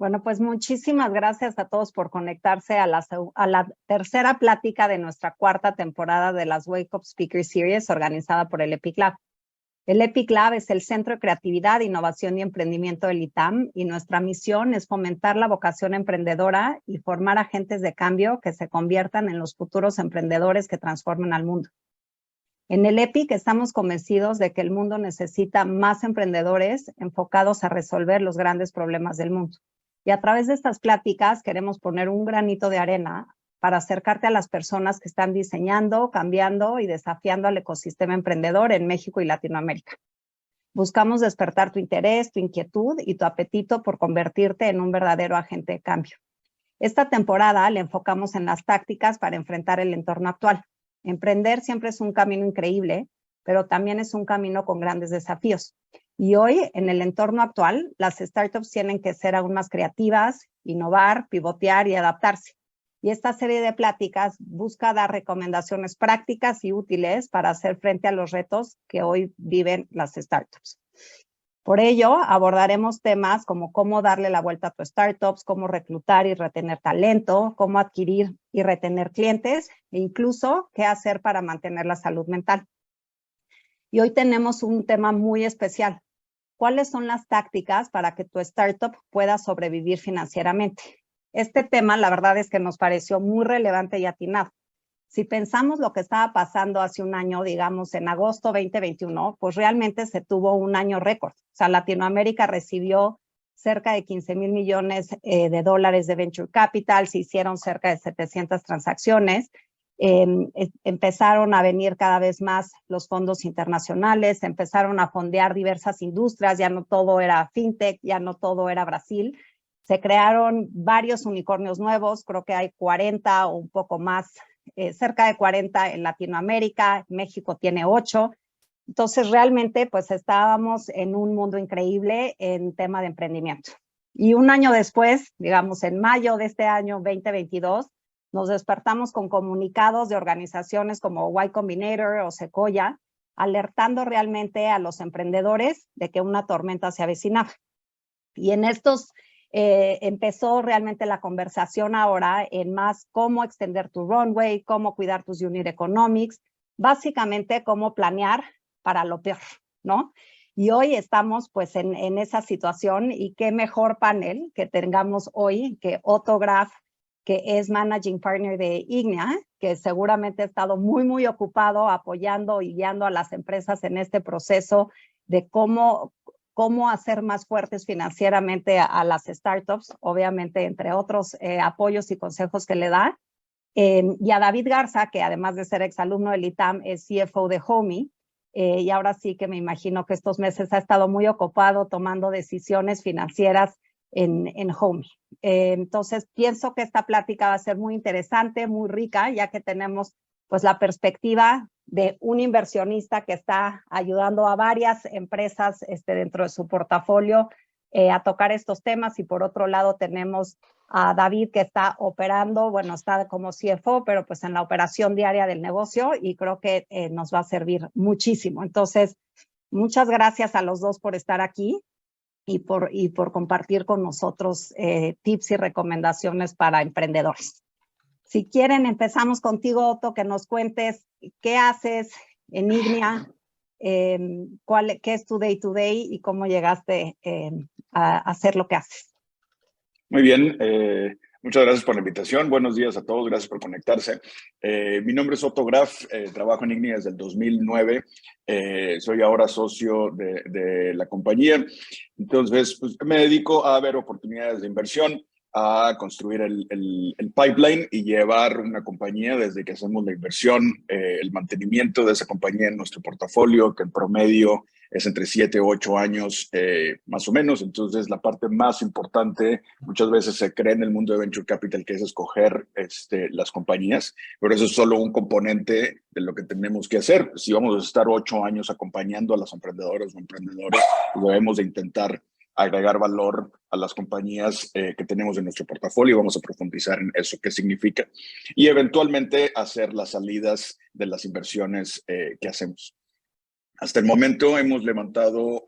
Bueno, pues muchísimas gracias a todos por conectarse a la tercera plática de nuestra cuarta temporada de las Wake Up Speaker Series organizada por el EPIC Lab. El EPIC Lab es el Centro de Creatividad, Innovación y Emprendimiento del ITAM y nuestra misión es fomentar la vocación emprendedora y formar agentes de cambio que se conviertan en los futuros emprendedores que transformen al mundo. En el EPIC estamos convencidos de que el mundo necesita más emprendedores enfocados a resolver los grandes problemas del mundo. Y a través de estas pláticas queremos poner un granito de arena para acercarte a las personas que están diseñando, cambiando y desafiando al ecosistema emprendedor en México y Latinoamérica. Buscamos despertar tu interés, tu inquietud y tu apetito por convertirte en un verdadero agente de cambio. Esta temporada le enfocamos en las tácticas para enfrentar el entorno actual. Emprender siempre es un camino increíble, pero también es un camino con grandes desafíos. Y hoy, en el entorno actual, las startups tienen que ser aún más creativas, innovar, pivotear y adaptarse. Y esta serie de pláticas busca dar recomendaciones prácticas y útiles para hacer frente a los retos que hoy viven las startups. Por ello, abordaremos temas como cómo darle la vuelta a tus startups, cómo reclutar y retener talento, cómo adquirir y retener clientes e incluso qué hacer para mantener la salud mental. Y hoy tenemos un tema muy especial. ¿Cuáles son las tácticas para que tu startup pueda sobrevivir financieramente? Este tema, la verdad es que nos pareció muy relevante y atinado. Si pensamos lo que estaba pasando hace un año, digamos en agosto 2021, pues realmente se tuvo un año récord. O sea, Latinoamérica recibió cerca de 15,000 millones de dólares de venture capital, se hicieron cerca de 700 transacciones. Empezaron a venir cada vez más los fondos internacionales, empezaron a fondear diversas industrias, ya no todo era fintech, ya no todo era Brasil. Se crearon varios unicornios nuevos, creo que hay 40 o un poco más, cerca de 40 en Latinoamérica, México tiene 8. Entonces realmente pues estábamos en un mundo increíble en tema de emprendimiento. Y un año después, digamos en mayo de este año 2022, nos despertamos con comunicados de organizaciones como Y Combinator o Sequoia, alertando realmente a los emprendedores de que una tormenta se avecinaba. Y en estos empezó realmente la conversación ahora en más cómo extender tu runway, cómo cuidar tus unit economics, básicamente cómo planear para lo peor, ¿no? Y hoy estamos pues en esa situación y qué mejor panel que tengamos hoy que Otto Graf, que es Managing Partner de Ignea, que seguramente ha estado muy ocupado apoyando y guiando a las empresas en este proceso de cómo hacer más fuertes financieramente a las startups, obviamente entre otros apoyos y consejos que le da. Y a David Garza, que además de ser exalumno del ITAM, es CFO de Homey, y ahora sí que me imagino que estos meses ha estado muy ocupado tomando decisiones financieras en Homey. Entonces, pienso que esta plática va a ser muy interesante, muy rica, ya que tenemos pues la perspectiva de un inversionista que está ayudando a varias empresas dentro de su portafolio a tocar estos temas, y por otro lado tenemos a David que está operando, bueno, está como CFO, pero pues en la operación diaria del negocio, y creo que nos va a servir muchísimo. Entonces, muchas gracias a los dos por estar aquí y por compartir con nosotros tips y recomendaciones para emprendedores. Si quieren, empezamos contigo, Otto, que nos cuentes qué haces en Ignea, qué es tu day to day y cómo llegaste a hacer lo que haces. Muy bien, muchas gracias por la invitación. Buenos días a todos, gracias por conectarse. Mi nombre es Otto Graf, trabajo en Ignea desde el 2009. Soy ahora socio de la compañía. Entonces, pues, me dedico a ver oportunidades de inversión, a construir el pipeline y llevar una compañía desde que hacemos la inversión, el mantenimiento de esa compañía en nuestro portafolio, que en promedio es entre 7 u 8 años más o menos. Entonces, la parte más importante, muchas veces se cree en el mundo de Venture Capital, que es escoger las compañías, pero eso es solo un componente de lo que tenemos que hacer. Si vamos a estar 8 años acompañando a los emprendedores o emprendedores, debemos de intentar agregar valor a las compañías que tenemos en nuestro portafolio. Vamos a profundizar en eso, qué significa, y eventualmente hacer las salidas de las inversiones que hacemos. Hasta el momento hemos levantado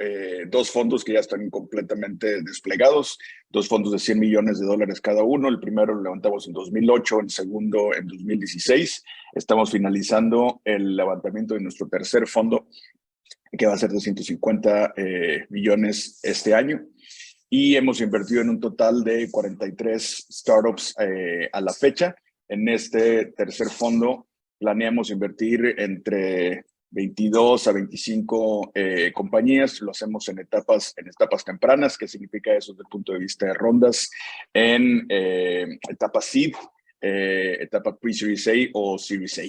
2 fondos que ya están completamente desplegados, 2 fondos de $100 millones cada uno. El primero lo levantamos en 2008, el segundo en 2016. Estamos finalizando el levantamiento de nuestro tercer fondo, que va a ser de 150 millones este año. Y hemos invertido en un total de 43 startups a la fecha. En este tercer fondo planeamos invertir entre 22 a 25 compañías. Lo hacemos en etapas tempranas. ¿Qué significa eso desde el punto de vista de rondas? En etapa seed, etapa pre-series A o series A.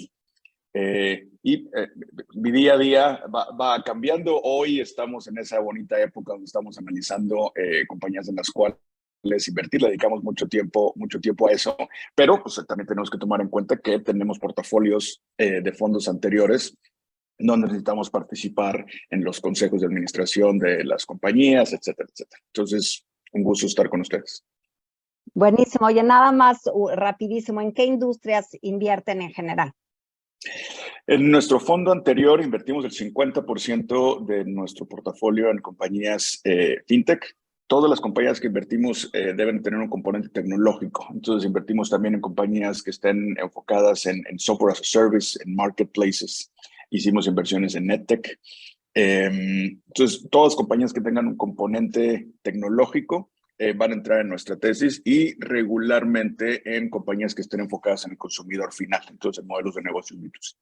Mi día a día va cambiando. Hoy estamos en esa bonita época donde estamos analizando compañías en las cuales invertir. Le dedicamos mucho tiempo a eso, pero pues, también tenemos que tomar en cuenta que tenemos portafolios de fondos anteriores donde necesitamos participar en los consejos de administración de las compañías, etcétera, etcétera. Entonces, un gusto estar con ustedes. Buenísimo. Oye, nada más rapidísimo, ¿en qué industrias invierten en general? En nuestro fondo anterior invertimos el 50% de nuestro portafolio en compañías fintech. Todas las compañías que invertimos deben tener un componente tecnológico. Entonces invertimos también en compañías que estén enfocadas en software as a service, en marketplaces. Hicimos inversiones en NetTech. Entonces, todas las compañías que tengan un componente tecnológico van a entrar en nuestra tesis, y regularmente en compañías que estén enfocadas en el consumidor final, entonces en modelos de negocios B2C.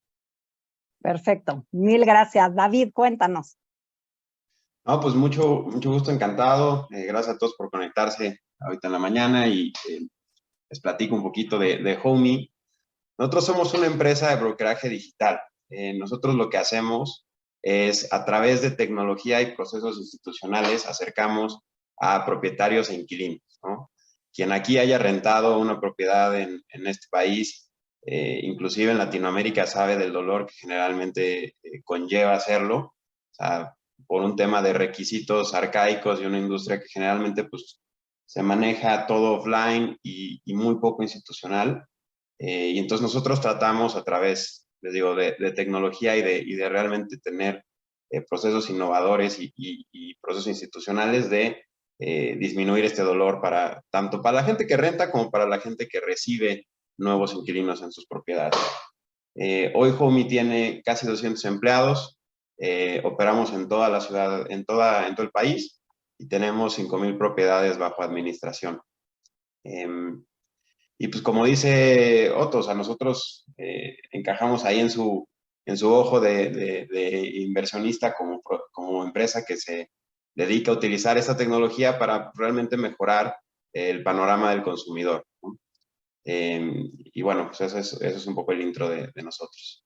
Perfecto, mil gracias. David, cuéntanos. No, pues mucho gusto, encantado. Gracias a todos por conectarse ahorita en la mañana y les platico un poquito de Homey. Nosotros somos una empresa de brokeraje digital. Nosotros lo que hacemos es, a través de tecnología y procesos institucionales, acercamos a propietarios e inquilinos, ¿no? Quien aquí haya rentado una propiedad en este país, inclusive en Latinoamérica, sabe del dolor que generalmente conlleva hacerlo, o sea, por un tema de requisitos arcaicos y una industria que generalmente pues, se maneja todo offline y muy poco institucional. Y entonces nosotros tratamos a través, les digo, de tecnología y de realmente tener procesos innovadores y procesos institucionales de disminuir este dolor tanto para la gente que renta como para la gente que recibe nuevos inquilinos en sus propiedades. Hoy Homey tiene casi 200 empleados, operamos en toda la ciudad, en todo el país, y tenemos 5,000 propiedades bajo administración. Y pues como dice Otto, o sea, nosotros encajamos ahí en su ojo de inversionista como empresa que se dedica a utilizar esta tecnología para realmente mejorar el panorama del consumidor, ¿no? Y bueno, pues eso es un poco el intro de nosotros.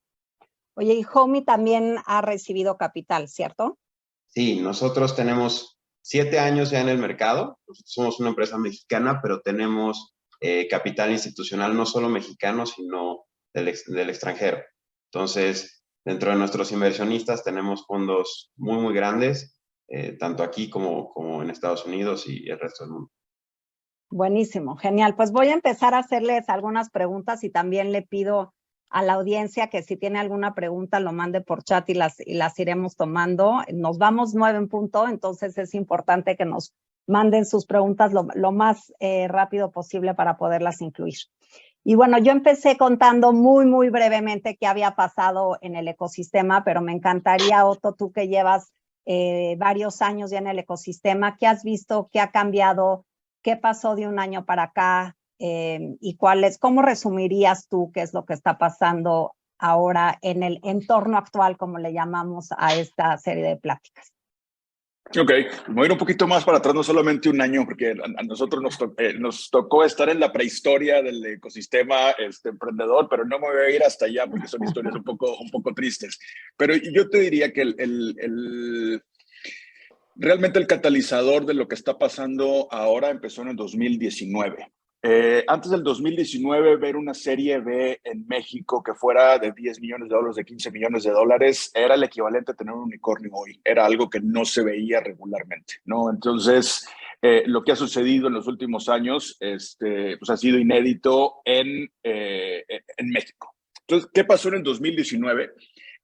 Oye, y Homey también ha recibido capital, ¿cierto? Sí, nosotros tenemos 7 años ya en el mercado. Nosotros somos una empresa mexicana, pero tenemos capital institucional no solo mexicano, sino del extranjero. Entonces, dentro de nuestros inversionistas tenemos fondos muy grandes, tanto aquí como en Estados Unidos y el resto del mundo. Buenísimo, genial. Pues voy a empezar a hacerles algunas preguntas, y también le pido a la audiencia que si tiene alguna pregunta lo mande por chat y las iremos tomando. Nos vamos 9 en punto, entonces es importante que nos manden sus preguntas lo más rápido posible para poderlas incluir. Y bueno, yo empecé contando muy brevemente qué había pasado en el ecosistema, pero me encantaría, Otto, tú que llevas varios años ya en el ecosistema, ¿qué has visto? ¿Qué ha cambiado? ¿Qué pasó de un año para acá? ¿Y cómo resumirías tú qué es lo que está pasando ahora en el entorno actual, como le llamamos a esta serie de pláticas? Ok, me voy a ir un poquito más para atrás, no solamente un año, porque a nosotros nos tocó estar en la prehistoria del ecosistema emprendedor, pero no me voy a ir hasta allá porque son historias un poco tristes. Pero yo te diría que realmente el catalizador de lo que está pasando ahora empezó en el 2019. Antes del 2019, ver una serie B en México que fuera de $10 millones, de $15 millones, era el equivalente a tener un unicornio hoy. Era algo que no se veía regularmente, ¿no? Entonces, lo que ha sucedido en los últimos años pues ha sido inédito en México. Entonces, ¿qué pasó en el 2019?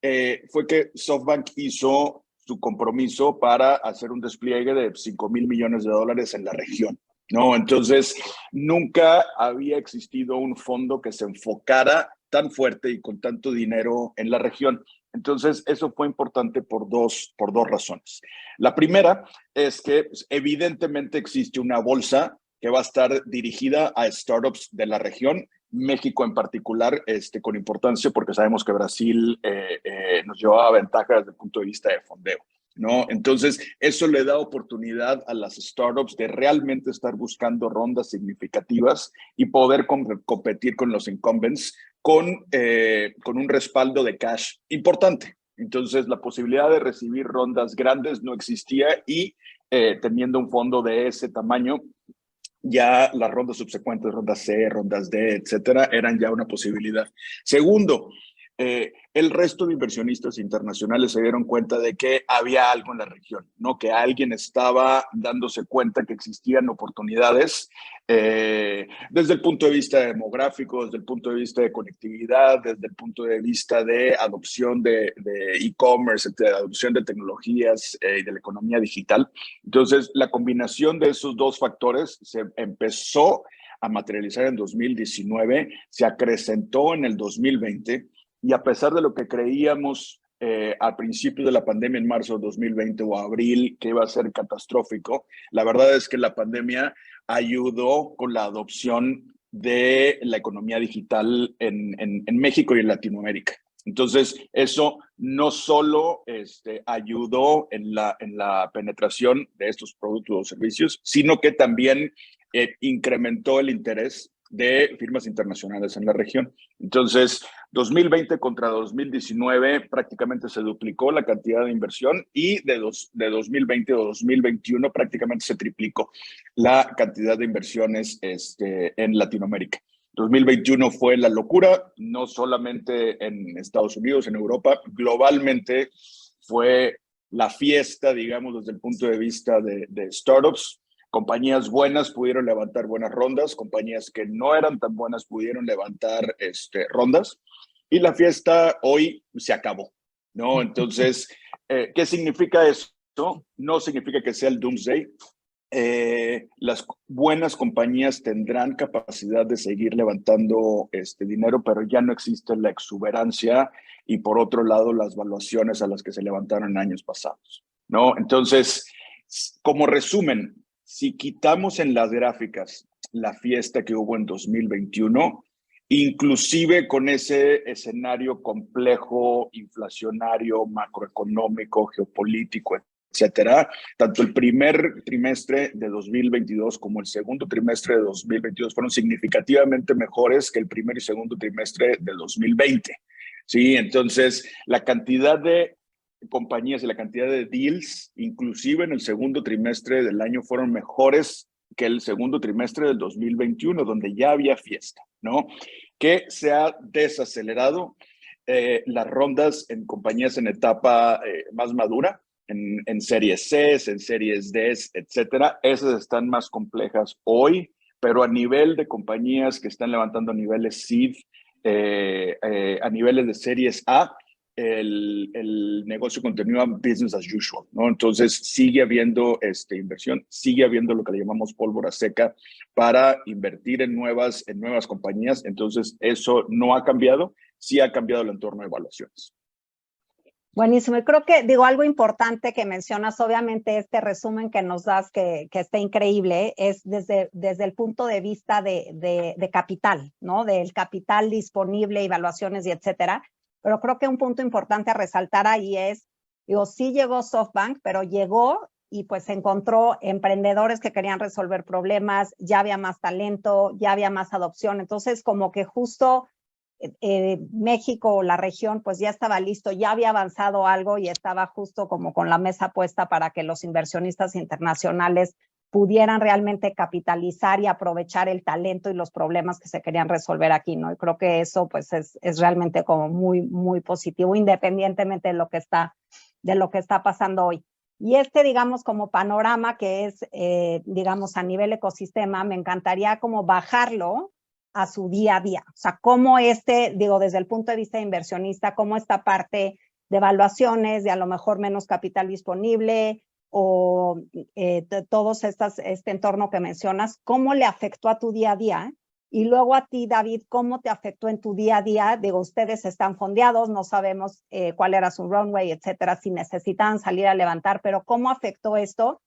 fue que SoftBank hizo su compromiso para hacer un despliegue de $5,000 millones en la región, ¿no? Entonces, nunca había existido un fondo que se enfocara tan fuerte y con tanto dinero en la región. Entonces, eso fue importante por dos razones. La primera es que pues, evidentemente existe una bolsa que va a estar dirigida a startups de la región, México en particular, con importancia porque sabemos que Brasil nos llevaba ventaja desde el punto de vista de fondeo, ¿no? Entonces, eso le da oportunidad a las startups de realmente estar buscando rondas significativas y poder competir con los incumbents con un respaldo de cash importante. Entonces, la posibilidad de recibir rondas grandes no existía y teniendo un fondo de ese tamaño, ya las rondas subsecuentes, rondas C, rondas D, etcétera, eran ya una posibilidad. Segundo, el resto de inversionistas internacionales se dieron cuenta de que había algo en la región, ¿no? Que alguien estaba dándose cuenta que existían oportunidades desde el punto de vista demográfico, desde el punto de vista de conectividad, desde el punto de vista de adopción de e-commerce, de adopción de tecnologías y de la economía digital. Entonces, la combinación de esos dos factores se empezó a materializar en 2019, se acrecentó en el 2020, y a pesar de lo que creíamos al principio de la pandemia en marzo de 2020 o abril que iba a ser catastrófico, la verdad es que la pandemia ayudó con la adopción de la economía digital en México y en Latinoamérica. Entonces, eso no solo ayudó en la penetración de estos productos o servicios, sino que también incrementó el interés de firmas internacionales en la región. Entonces, 2020 contra 2019 prácticamente se duplicó la cantidad de inversión y de 2020 a 2021 prácticamente se triplicó la cantidad de inversiones en Latinoamérica. 2021 fue la locura, no solamente en Estados Unidos, en Europa, globalmente fue la fiesta, digamos, desde el punto de vista de startups. Compañías buenas pudieron levantar buenas rondas, compañías que no eran tan buenas pudieron levantar rondas, y la fiesta hoy se acabó, ¿no? Entonces, ¿qué significa eso? No significa que sea el doomsday. Las buenas compañías tendrán capacidad de seguir levantando dinero, pero ya no existe la exuberancia y por otro lado las valuaciones a las que se levantaron en años pasados, ¿no? Entonces, como resumen, si quitamos en las gráficas la fiesta que hubo en 2021, inclusive con ese escenario complejo, inflacionario, macroeconómico, geopolítico, etcétera, tanto el primer trimestre de 2022 como el segundo trimestre de 2022 fueron significativamente mejores que el primer y segundo trimestre de 2020. Sí, entonces la cantidad de compañías y la cantidad de deals, inclusive en el segundo trimestre del año, fueron mejores que el segundo trimestre del 2021, donde ya había fiesta, ¿no? Que se ha desacelerado las rondas en compañías en etapa más madura, en series C, en series D, etcétera. Esas están más complejas hoy, pero a nivel de compañías que están levantando niveles seed, a niveles de series A, el negocio continúa business as usual, ¿no? Entonces sigue habiendo inversión, sigue habiendo lo que le llamamos pólvora seca para invertir en nuevas compañías. Entonces eso no ha cambiado, sí ha cambiado el entorno de evaluaciones. Buenísimo. Y creo que, digo, algo importante que mencionas, obviamente este resumen que nos das, que está increíble, es desde el punto de vista de capital, ¿no? Del capital disponible, evaluaciones y etcétera. Pero creo que un punto importante a resaltar ahí es, digo, sí llegó SoftBank, pero llegó y pues encontró emprendedores que querían resolver problemas, ya había más talento, ya había más adopción. Entonces, como que justo México, la región, pues ya estaba listo, ya había avanzado algo y estaba justo como con la mesa puesta para que los inversionistas internacionales pudieran realmente capitalizar y aprovechar el talento y los problemas que se querían resolver aquí, ¿no? Y creo que eso pues es realmente como muy, muy positivo, independientemente de lo que está pasando hoy. Y digamos, como panorama que es, digamos, a nivel ecosistema, me encantaría como bajarlo a su día a día. O sea, cómo digo, desde el punto de vista de inversionista, cómo esta parte de valuaciones, de a lo mejor menos capital disponible, o todos este entorno que mencionas, ¿cómo le afectó a tu día a día? Y luego a ti, David, ¿cómo te afectó en tu día a día? Digo, ustedes están fondeados, no sabemos cuál era su runway, etcétera, si necesitaban salir a levantar, pero ¿cómo afectó esto,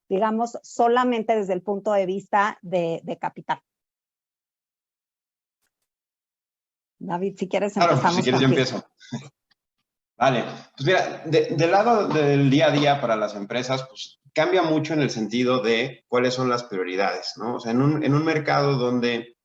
digamos, solamente desde el punto de vista de capital? David, si quieres empezamos. Claro, si quieres yo empiezo. Vale, pues mira, del lado del día a día para las empresas, pues cambia mucho en el sentido de cuáles son las prioridades, ¿no? O sea, en un mercado donde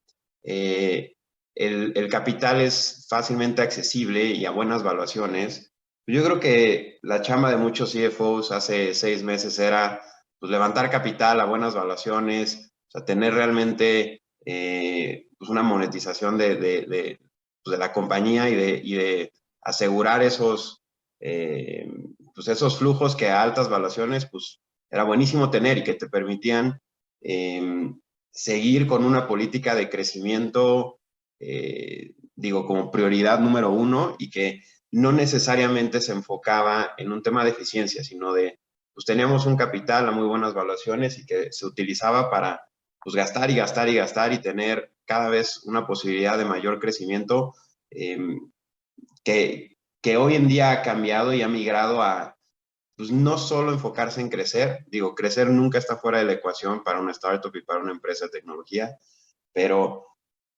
el capital es fácilmente accesible y a buenas valuaciones, yo creo que la chamba de muchos CFOs hace 6 meses era pues, levantar capital a buenas valuaciones, o sea, tener realmente pues una monetización de la compañía y de asegurar esos, pues esos flujos que a altas valuaciones pues era buenísimo tener y que te permitían seguir con una política de crecimiento, digo, como prioridad número 1 y que no necesariamente se enfocaba en un tema de eficiencia, sino de, pues teníamos un capital a muy buenas valuaciones y que se utilizaba para pues gastar y gastar y gastar y tener cada vez una posibilidad de mayor crecimiento que hoy en día ha cambiado y ha migrado a pues no solo enfocarse en crecer, digo, crecer nunca está fuera de la ecuación para una startup y para una empresa de tecnología, pero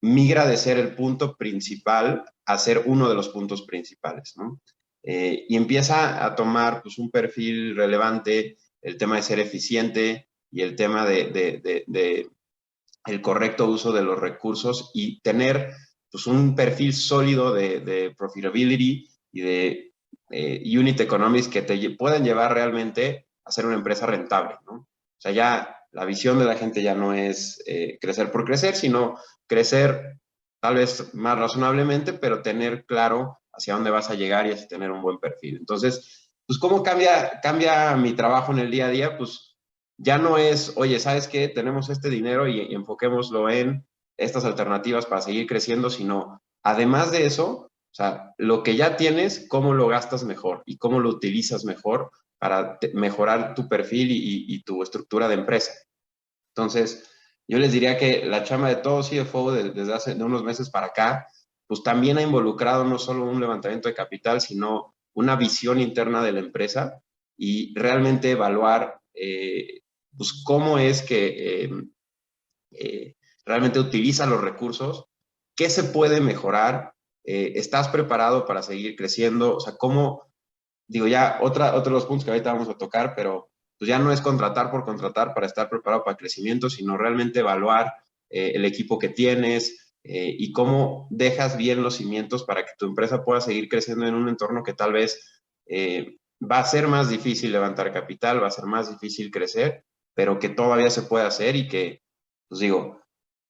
migra de ser el punto principal a ser uno de los puntos principales, ¿no? Y empieza a tomar pues, un perfil relevante el tema de ser eficiente y el tema de el correcto uso de los recursos y tener pues, un perfil sólido de profitability y de unit economics que te puedan llevar realmente a ser una empresa rentable, ¿no? O sea, ya la visión de la gente ya no es crecer por crecer, sino crecer tal vez más razonablemente, pero tener claro hacia dónde vas a llegar y así tener un buen perfil. Entonces, pues, ¿cómo cambia mi trabajo en el día a día? Pues, ya no es, oye, ¿sabes qué? Tenemos este dinero y enfoquémoslo en estas alternativas para seguir creciendo, sino, además de eso, o sea, lo que ya tienes, ¿cómo lo gastas mejor? Y cómo lo utilizas mejor para mejorar tu perfil y tu estructura de empresa. Entonces, yo les diría que la chamba de todo CFO desde hace de unos meses para acá, pues también ha involucrado no solo un levantamiento de capital, sino una visión interna de la empresa y realmente evaluar pues cómo es que realmente utiliza los recursos, qué se puede mejorar, estás preparado para seguir creciendo, o sea, cómo, digo, ya otro de los puntos que ahorita vamos a tocar, pero pues ya no es contratar por contratar para estar preparado para el crecimiento, sino realmente evaluar el equipo que tienes y cómo dejas bien los cimientos para que tu empresa pueda seguir creciendo en un entorno que tal vez va a ser más difícil levantar capital, va a ser más difícil crecer, pero que todavía se puede hacer y que, pues digo,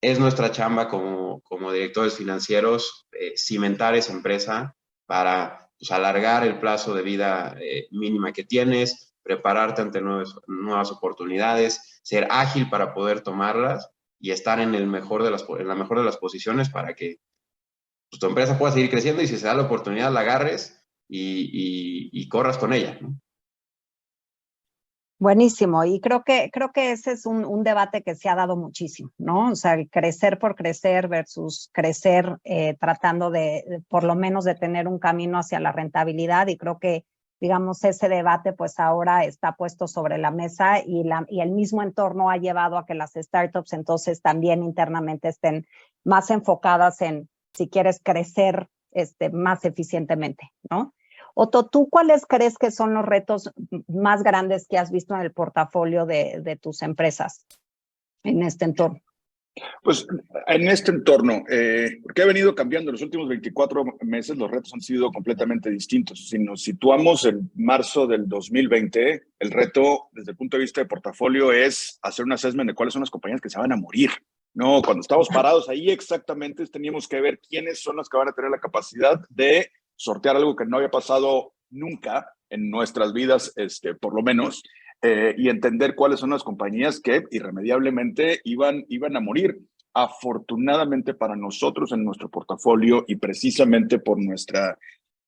es nuestra chamba como directores financieros cimentar esa empresa para pues, alargar el plazo de vida mínima que tienes, prepararte ante nuevas oportunidades, ser ágil para poder tomarlas y estar en la mejor de las posiciones para que pues, tu empresa pueda seguir creciendo y si se da la oportunidad la agarres y corras con ella, ¿no? Buenísimo, y creo que ese es un debate que se ha dado muchísimo, ¿no? O sea, el crecer por crecer versus crecer tratando por lo menos de tener un camino hacia la rentabilidad, y creo que, digamos, ese debate pues ahora está puesto sobre la mesa y el mismo entorno ha llevado a que las startups entonces también internamente estén más enfocadas en, si quieres, crecer más eficientemente, ¿no? Otto, ¿tú cuáles crees que son los retos más grandes que has visto en el portafolio de tus empresas en este entorno? Pues en este entorno, porque ha venido cambiando en los últimos 24 meses, los retos han sido completamente distintos. Si nos situamos en marzo del 2020, el reto desde el punto de vista de portafolio es hacer un assessment de cuáles son las compañías que se van a morir. No, cuando estábamos parados ahí exactamente teníamos que ver quiénes son las que van a tener la capacidad de sortear algo que no había pasado nunca en nuestras vidas, por lo menos, y entender cuáles son las compañías que irremediablemente iban a morir. Afortunadamente para nosotros en nuestro portafolio y precisamente por nuestra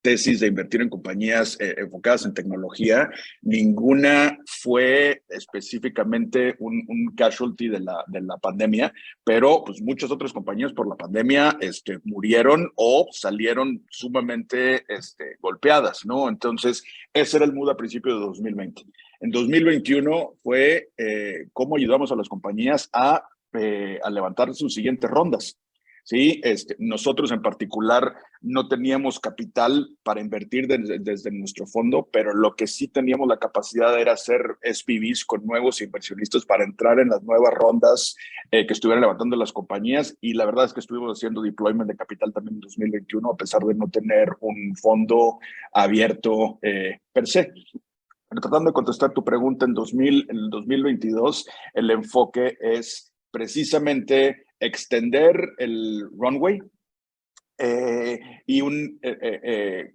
tesis de invertir en compañías enfocadas en tecnología, ninguna fue específicamente un casualty de la pandemia, pero pues muchas otras compañías por la pandemia murieron o salieron sumamente golpeadas, ¿no? Entonces, ese era el mood a principios de 2020. En 2021 fue cómo ayudamos a las compañías a levantar sus siguientes rondas. Sí, nosotros en particular no teníamos capital para invertir desde nuestro fondo, pero lo que sí teníamos la capacidad era hacer SPVs con nuevos inversionistas para entrar en las nuevas rondas que estuvieran levantando las compañías, y la verdad es que estuvimos haciendo deployment de capital también en 2021 a pesar de no tener un fondo abierto per se. Pero tratando de contestar tu pregunta, en el 2022 el enfoque es precisamente extender el runway y un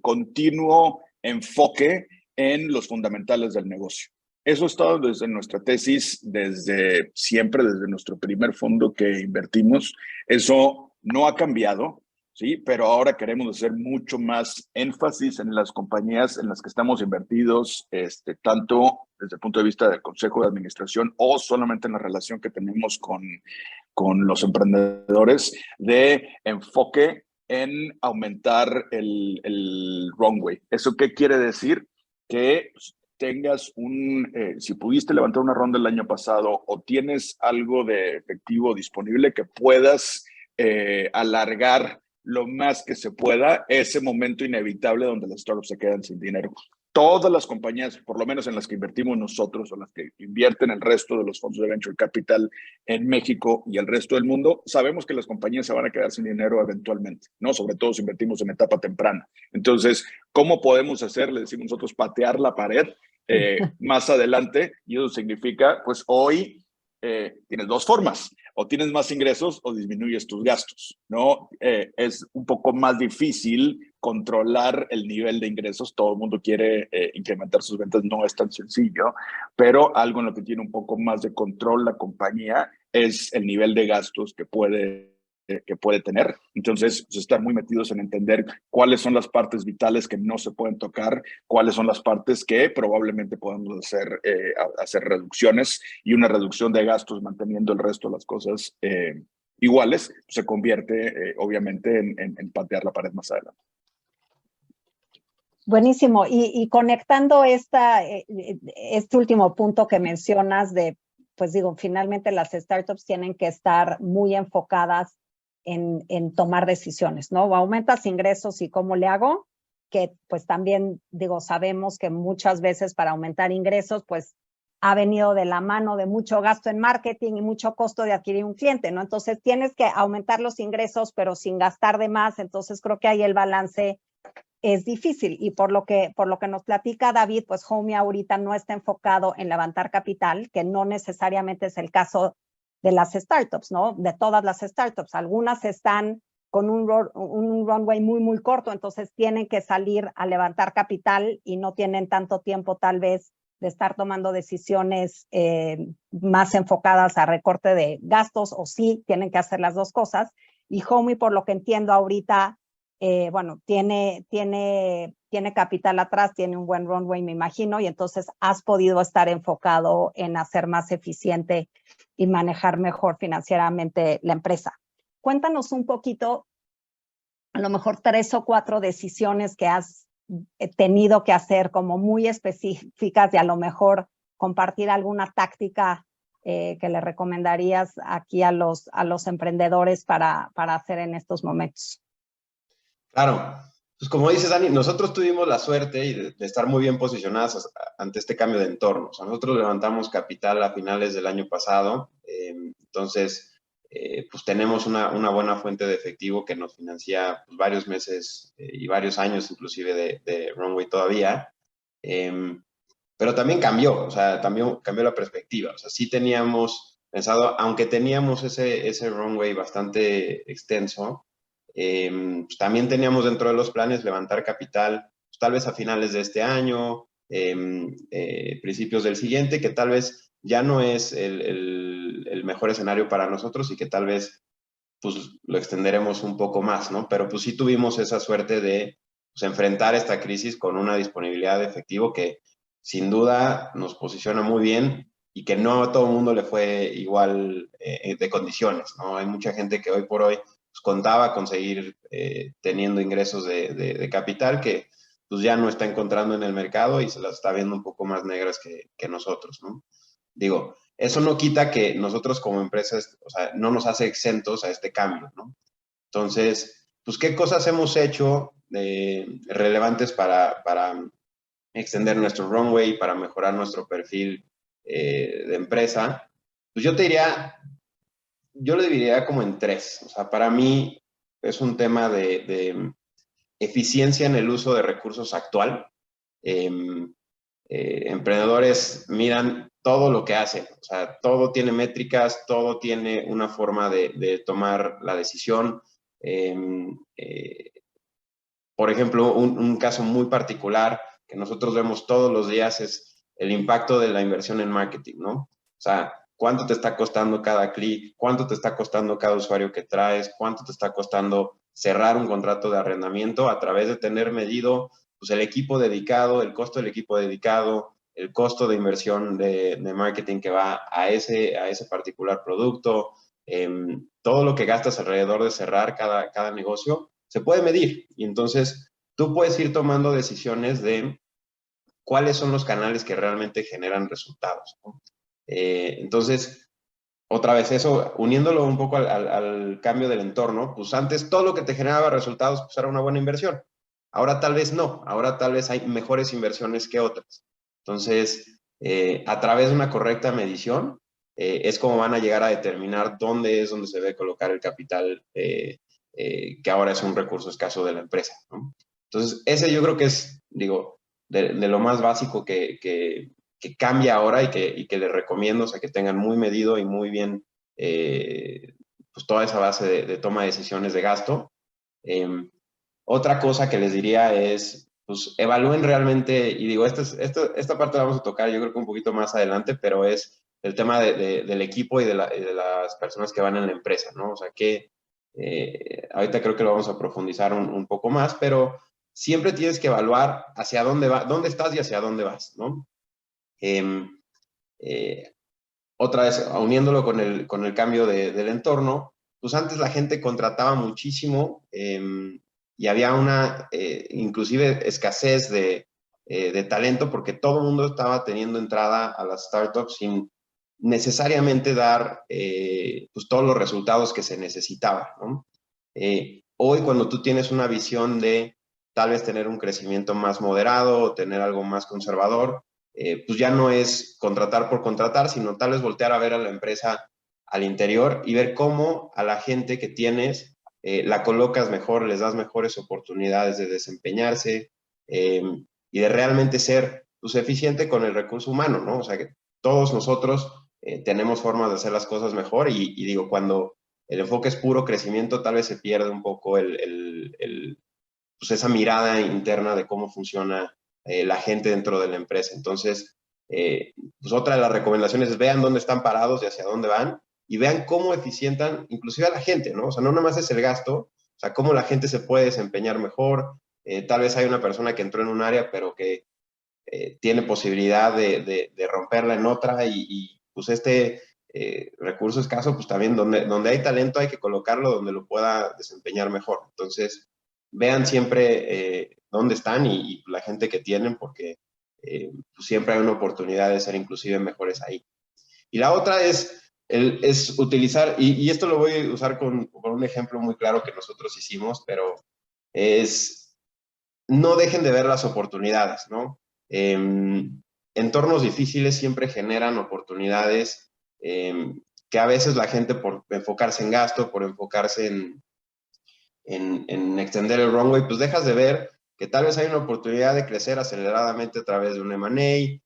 continuo enfoque en los fundamentales del negocio. Eso ha estado desde nuestra tesis, desde siempre, desde nuestro primer fondo que invertimos. Eso no ha cambiado, ¿sí? Pero ahora queremos hacer mucho más énfasis en las compañías en las que estamos invertidos, tanto desde el punto de vista del consejo de administración o solamente en la relación que tenemos con los emprendedores, de enfoque en aumentar el runway. ¿Eso qué quiere decir? Que tengas si pudiste levantar una ronda el año pasado o tienes algo de efectivo disponible, que puedas alargar lo más que se pueda ese momento inevitable donde las startups se quedan sin dinero. Todas las compañías, por lo menos en las que invertimos nosotros o las que invierten el resto de los fondos de Venture Capital en México y el resto del mundo, sabemos que las compañías se van a quedar sin dinero eventualmente, ¿no? Sobre todo si invertimos en etapa temprana. Entonces, ¿cómo podemos hacer? Le decimos nosotros patear la pared más adelante, y eso significa, pues hoy tienes dos formas: o tienes más ingresos o disminuyes tus gastos, ¿no? Es un poco más difícil controlar el nivel de ingresos. Todo el mundo quiere incrementar sus ventas, no es tan sencillo, pero algo en lo que tiene un poco más de control la compañía es el nivel de gastos que puede tener. Entonces, pues, estar muy metidos en entender cuáles son las partes vitales que no se pueden tocar, cuáles son las partes que probablemente podemos hacer reducciones, y una reducción de gastos manteniendo el resto de las cosas iguales se convierte obviamente en patear la pared más adelante. Buenísimo. Y conectando este último punto que mencionas de, pues digo, finalmente las startups tienen que estar muy enfocadas en tomar decisiones, ¿no? O aumentas ingresos y cómo le hago, que pues también, digo, sabemos que muchas veces para aumentar ingresos, pues ha venido de la mano de mucho gasto en marketing y mucho costo de adquirir un cliente, ¿no? Entonces tienes que aumentar los ingresos, pero sin gastar de más. Entonces creo que ahí el balance es difícil, y por lo que nos platica David, pues Homey ahorita no está enfocado en levantar capital, que no necesariamente es el caso de las startups, ¿no? De todas las startups. Algunas están con un runway muy, muy corto, entonces tienen que salir a levantar capital y no tienen tanto tiempo tal vez de estar tomando decisiones más enfocadas a recorte de gastos, o sí tienen que hacer las dos cosas. Y Homey, por lo que entiendo ahorita, bueno, tiene capital atrás, tiene un buen runway, me imagino, y entonces has podido estar enfocado en hacer más eficiente y manejar mejor financieramente la empresa. Cuéntanos un poquito, a lo mejor 3 o 4 decisiones que has tenido que hacer como muy específicas, y a lo mejor compartir alguna táctica que le recomendarías aquí a los emprendedores para hacer en estos momentos. Claro, pues como dices, Dani, nosotros tuvimos la suerte de estar muy bien posicionados ante este cambio de entorno. O sea, nosotros levantamos capital a finales del año pasado, entonces pues tenemos una buena fuente de efectivo que nos financia pues, varios meses y varios años inclusive de runway todavía. Pero también cambió, o sea, cambió la perspectiva. O sea, sí teníamos pensado, aunque teníamos ese runway bastante extenso, pues también teníamos dentro de los planes levantar capital, pues tal vez a finales de este año, principios del siguiente, que tal vez ya no es el mejor escenario para nosotros, y que tal vez pues lo extenderemos un poco más, ¿no? Pero pues sí tuvimos esa suerte de pues, enfrentar esta crisis con una disponibilidad de efectivo que sin duda nos posiciona muy bien y que no a todo el mundo le fue igual de condiciones, ¿no? Hay mucha gente que hoy por hoy pues, contaba con seguir teniendo ingresos de capital que pues ya no está encontrando en el mercado y se las está viendo un poco más negras que nosotros, ¿no? Digo, eso no quita que nosotros como empresas, o sea, no nos hace exentos a este cambio, ¿no? Entonces, pues, ¿qué cosas hemos hecho relevantes para extender nuestro runway, para mejorar nuestro perfil de empresa? Pues yo lo dividiría como en tres. O sea, para mí es un tema de eficiencia en el uso de recursos actual. Emprendedores miran todo lo que hacen, o sea, todo tiene métricas, todo tiene una forma de tomar la decisión. Por ejemplo, un caso muy particular que nosotros vemos todos los días es el impacto de la inversión en marketing, ¿no? O sea, cuánto te está costando cada clic, cuánto te está costando cada usuario que traes, cuánto te está costando cerrar un contrato de arrendamiento a través de tener medido pues, el equipo dedicado, el costo del equipo dedicado, el costo de inversión de marketing que va a ese particular producto, todo lo que gastas alrededor de cerrar cada negocio, se puede medir. Y entonces tú puedes ir tomando decisiones de cuáles son los canales que realmente generan resultados, ¿no? Entonces, otra vez eso, uniéndolo un poco al cambio del entorno, pues antes todo lo que te generaba resultados pues era una buena inversión. Ahora tal vez no, ahora tal vez hay mejores inversiones que otras. Entonces, a través de una correcta medición, es como van a llegar a determinar dónde es donde se debe colocar el capital que ahora es un recurso escaso de la empresa, ¿no? Entonces, ese yo creo que es, digo, de lo más básico que cambia ahora y que les recomiendo, o sea, que tengan muy medido y muy bien pues toda esa base de toma de decisiones de gasto. Otra cosa que les diría es, pues evalúen realmente, y digo, esta parte la vamos a tocar yo creo que un poquito más adelante, pero es el tema del equipo y de las personas que van en la empresa, ¿no? O sea, que ahorita creo que lo vamos a profundizar un poco más, pero siempre tienes que evaluar hacia dónde va, dónde estás y hacia dónde vas, ¿no? Otra vez, uniéndolo con el cambio del entorno, pues antes la gente contrataba muchísimo y había una inclusive escasez de talento porque todo el mundo estaba teniendo entrada a las startups sin necesariamente dar pues todos los resultados que se necesitaba, ¿no? Hoy cuando tú tienes una visión de tal vez tener un crecimiento más moderado o tener algo más conservador, pues ya no es contratar por contratar, sino tal vez voltear a ver a la empresa al interior y ver cómo a la gente que tienes la colocas mejor, les das mejores oportunidades de desempeñarse y de realmente ser pues, eficiente con el recurso humano, ¿no? O sea, que todos nosotros tenemos formas de hacer las cosas mejor y digo, cuando el enfoque es puro crecimiento, tal vez se pierde un poco pues esa mirada interna de cómo funciona la gente dentro de la empresa. Entonces, pues otra de las recomendaciones es vean dónde están parados y hacia dónde van y vean cómo eficientan inclusive a la gente, ¿no? O sea, no nada más es el gasto, o sea, cómo la gente se puede desempeñar mejor. Tal vez hay una persona que entró en un área, pero que tiene posibilidad de romperla en otra y pues recurso escaso, pues también donde hay talento hay que colocarlo donde lo pueda desempeñar mejor. Entonces, vean siempre dónde están y la gente que tienen porque pues siempre hay una oportunidad de ser inclusive mejores ahí. Y la otra es utilizar, y esto lo voy a usar con un ejemplo muy claro que nosotros hicimos, pero es no dejen de ver las oportunidades, ¿no? Entornos difíciles siempre generan oportunidades que a veces la gente por enfocarse en gasto, por enfocarse en extender el runway, pues dejas de ver que tal vez hay una oportunidad de crecer aceleradamente a través de un M&A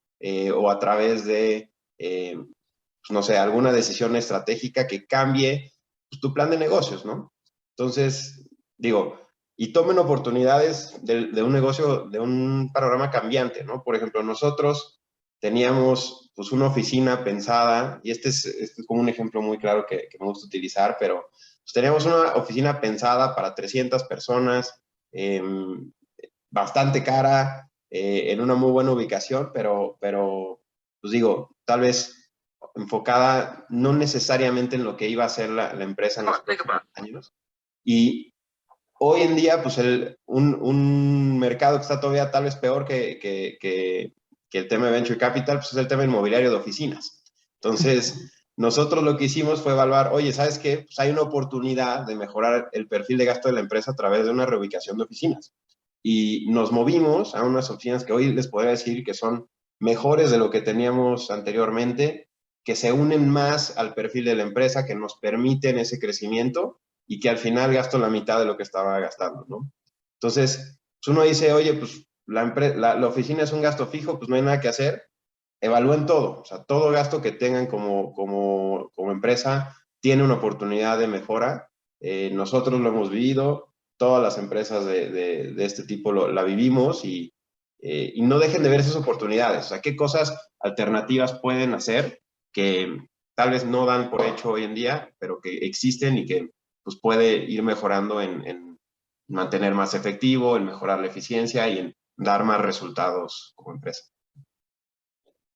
o a través de, pues no sé, alguna decisión estratégica que cambie pues, tu plan de negocios, ¿no? Entonces, digo, y tomen oportunidades de un negocio, de un panorama cambiante, ¿no? Por ejemplo, nosotros teníamos pues una oficina pensada, y este es como un ejemplo muy claro que me gusta utilizar, pero pues, teníamos una oficina pensada para 300 personas, bastante cara, en una muy buena ubicación, pero pues digo, tal vez enfocada no necesariamente en lo que iba a ser la empresa en los próximos años. Y hoy en día, pues un mercado que está todavía tal vez peor que el tema de Venture Capital, pues es el tema inmobiliario de oficinas. Entonces, nosotros lo que hicimos fue evaluar, oye, ¿sabes qué? Pues hay una oportunidad de mejorar el perfil de gasto de la empresa a través de una reubicación de oficinas. Y nos movimos a unas oficinas que hoy les podría decir que son mejores de lo que teníamos anteriormente, que se unen más al perfil de la empresa, que nos permiten ese crecimiento y que al final gasto la mitad de lo que estaba gastando, ¿no? Entonces, pues uno dice, oye, pues la oficina es un gasto fijo, pues no hay nada que hacer. Evalúen todo, o sea, todo gasto que tengan como empresa tiene una oportunidad de mejora. Nosotros lo hemos vivido, todas las empresas de este tipo la vivimos y no dejen de ver esas oportunidades. O sea, qué cosas alternativas pueden hacer que tal vez no dan por hecho hoy en día, pero que existen y que pues, puede ir mejorando en mantener más efectivo, en mejorar la eficiencia y en dar más resultados como empresa.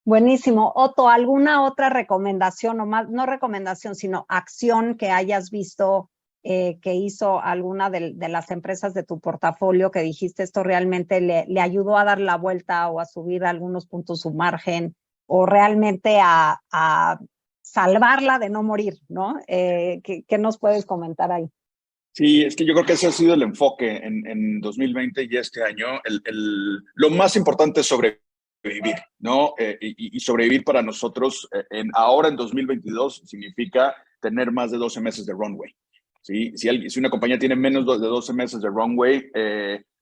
Buenísimo. Otto, ¿alguna otra recomendación o más, no recomendación, sino acción que hayas visto que hizo alguna de las empresas de tu portafolio que dijiste esto realmente le ayudó a dar la vuelta o a subir algunos puntos su margen o realmente a salvarla de no morir, ¿no? ¿Qué nos puedes comentar ahí? Sí, es que yo creo que ese ha sido el enfoque en 2020 y este año. Lo más importante es sobrevivir, ¿no? Y sobrevivir para nosotros ahora en 2022 significa tener más de 12 meses de runway. ¿Sí? Si una compañía tiene menos de 12 meses de runway,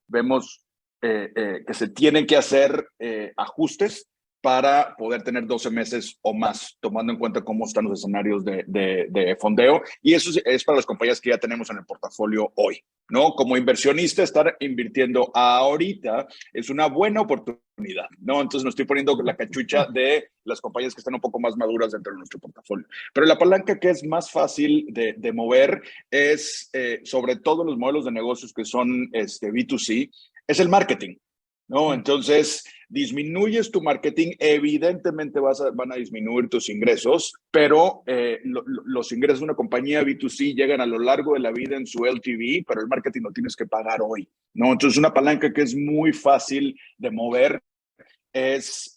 vemos que se tienen que hacer ajustes para poder tener 12 meses o más, tomando en cuenta cómo están los escenarios de fondeo. Y eso es para las compañías que ya tenemos en el portafolio hoy, ¿no? Como inversionista, estar invirtiendo ahorita es una buena oportunidad, ¿no? Entonces me estoy poniendo la cachucha de las compañías que están un poco más maduras dentro de nuestro portafolio. Pero la palanca que es más fácil de mover es, sobre todo los modelos de negocios que son B2C, es el marketing, ¿no? Entonces, disminuyes tu marketing, evidentemente van a disminuir tus ingresos, pero los ingresos de una compañía B2C llegan a lo largo de la vida en su LTV, pero el marketing lo tienes que pagar hoy, ¿no? Entonces, una palanca que es muy fácil de mover es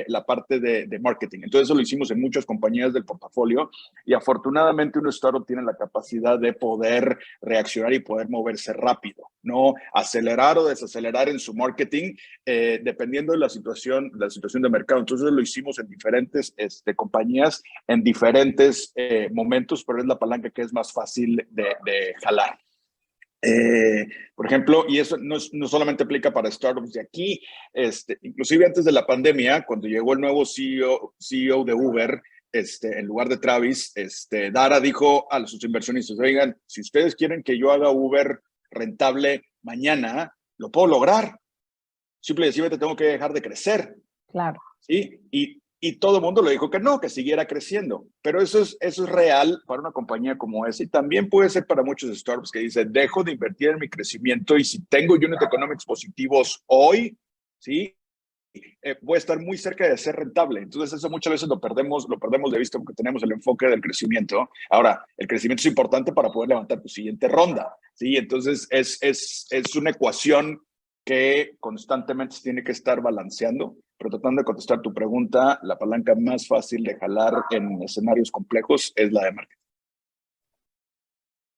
la parte de marketing. Entonces eso lo hicimos en muchas compañías del portafolio y afortunadamente un startup tiene la capacidad de poder reaccionar y poder moverse rápido, ¿no? Acelerar o desacelerar en su marketing dependiendo de la situación de mercado. Entonces lo hicimos en diferentes compañías, en diferentes momentos, pero es la palanca que es más fácil de jalar. Por ejemplo, y eso no solamente aplica para startups de aquí, inclusive antes de la pandemia, cuando llegó el nuevo CEO de Uber, en lugar de Travis, Dara dijo a sus inversionistas, oigan, si ustedes quieren que yo haga Uber rentable mañana, lo puedo lograr. Simple y sencillamente tengo que dejar de crecer. Claro. ¿Sí? Y todo el mundo le dijo que no, que siguiera creciendo. Pero eso es real para una compañía como esa. Y también puede ser para muchos startups que dicen, dejo de invertir en mi crecimiento y si tengo unit economics positivos hoy, ¿sí? Voy a estar muy cerca de ser rentable. Entonces eso muchas veces lo perdemos de vista porque tenemos el enfoque del crecimiento. Ahora, el crecimiento es importante para poder levantar tu siguiente ronda, ¿sí? Entonces es una ecuación que constantemente se tiene que estar balanceando, pero tratando de contestar tu pregunta, la palanca más fácil de jalar en escenarios complejos es la de marketing.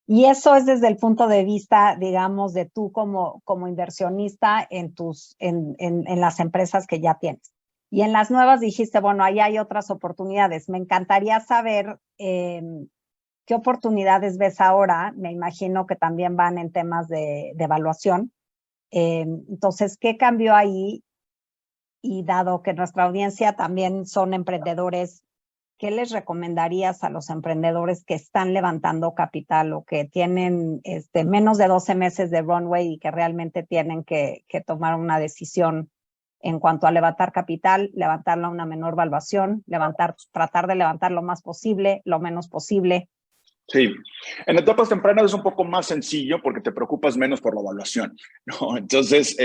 Y eso es desde el punto de vista, digamos, de tú como inversionista en las empresas que ya tienes. Y en las nuevas dijiste, bueno, ahí hay otras oportunidades. Me encantaría saber qué oportunidades ves ahora. Me imagino que también van en temas de evaluación. Entonces, ¿qué cambió ahí? Y dado que nuestra audiencia también son emprendedores, ¿qué les recomendarías a los emprendedores que están levantando capital o que tienen menos de 12 meses de runway y que realmente tienen que tomar una decisión en cuanto a levantar capital, levantarlo a una menor valuación, tratar de levantar lo más posible, lo menos posible? Sí, en etapas tempranas es un poco más sencillo porque te preocupas menos por la evaluación, ¿no? Entonces,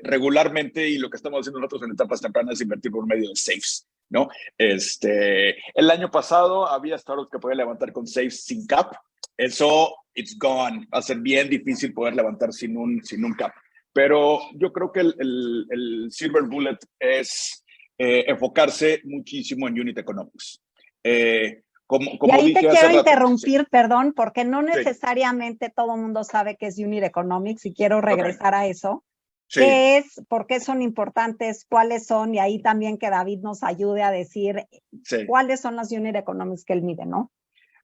regularmente, y lo que estamos haciendo nosotros en etapas tempranas es invertir por medio de safes, ¿no? El año pasado había startups que podían levantar con safes sin cap. Eso, it's gone. Va a ser bien difícil poder levantar sin un cap. Pero yo creo que el silver bullet es enfocarse muchísimo en unit economics. Como y ahí dije te hace quiero rato, interrumpir, sí, perdón, porque no sí, necesariamente todo el mundo sabe qué es Unit Economics y quiero regresar a eso. sí, ¿Qué es? ¿Por qué son importantes? ¿Cuáles son? Y ahí también que David nos ayude a decir sí, cuáles son las Unit Economics que él mide, ¿no?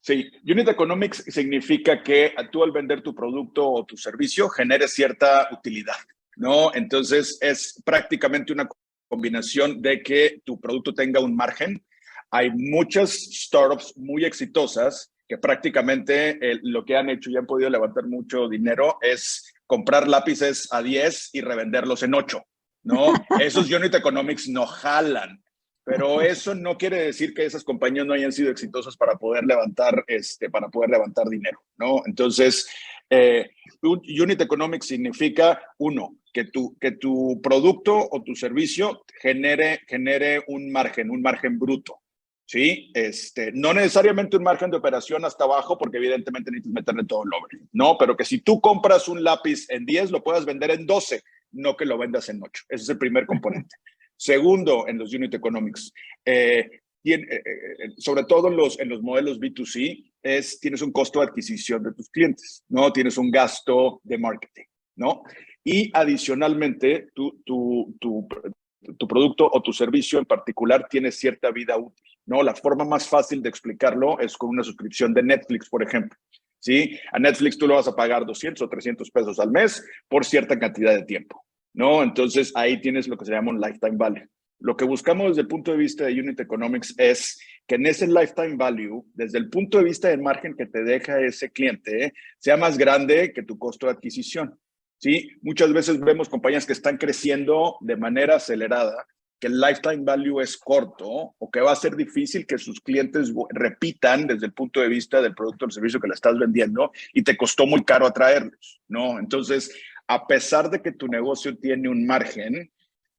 sí. Unit Economics significa que tú al vender tu producto o tu servicio generes cierta utilidad, ¿no? Entonces es prácticamente una combinación de que tu producto tenga un margen. Hay muchas startups muy exitosas que prácticamente lo que han hecho y han podido levantar mucho dinero es comprar lápices a 10 y revenderlos en 8, ¿no? Esos unit economics no jalan, pero eso no quiere decir que esas compañías no hayan sido exitosas para poder levantar, dinero, ¿no? Entonces, unit economics significa, uno, que tu producto o tu servicio genere un margen bruto. ¿Sí? No necesariamente un margen de operación hasta abajo, porque evidentemente necesitas meterle todo el overhead, ¿no? Pero que si tú compras un lápiz en 10, lo puedas vender en 12, no que lo vendas en 8. Ese es el primer componente. Segundo, en los unit economics, sobre todo en los modelos B2C, tienes un costo de adquisición de tus clientes, ¿no? Tienes un gasto de marketing, ¿no? Y adicionalmente, tu producto o tu servicio en particular tiene cierta vida útil, ¿no? La forma más fácil de explicarlo es con una suscripción de Netflix, por ejemplo. ¿Sí? A Netflix tú lo vas a pagar 200 o 300 pesos al mes por cierta cantidad de tiempo, ¿no? Entonces ahí tienes lo que se llama un lifetime value. Lo que buscamos desde el punto de vista de Unit Economics es que en ese lifetime value, desde el punto de vista del margen que te deja ese cliente, sea más grande que tu costo de adquisición. ¿Sí? Muchas veces vemos compañías que están creciendo de manera acelerada, que el lifetime value es corto o que va a ser difícil que sus clientes repitan desde el punto de vista del producto o servicio que le estás vendiendo y te costó muy caro atraerlos, ¿no? Entonces, a pesar de que tu negocio tiene un margen,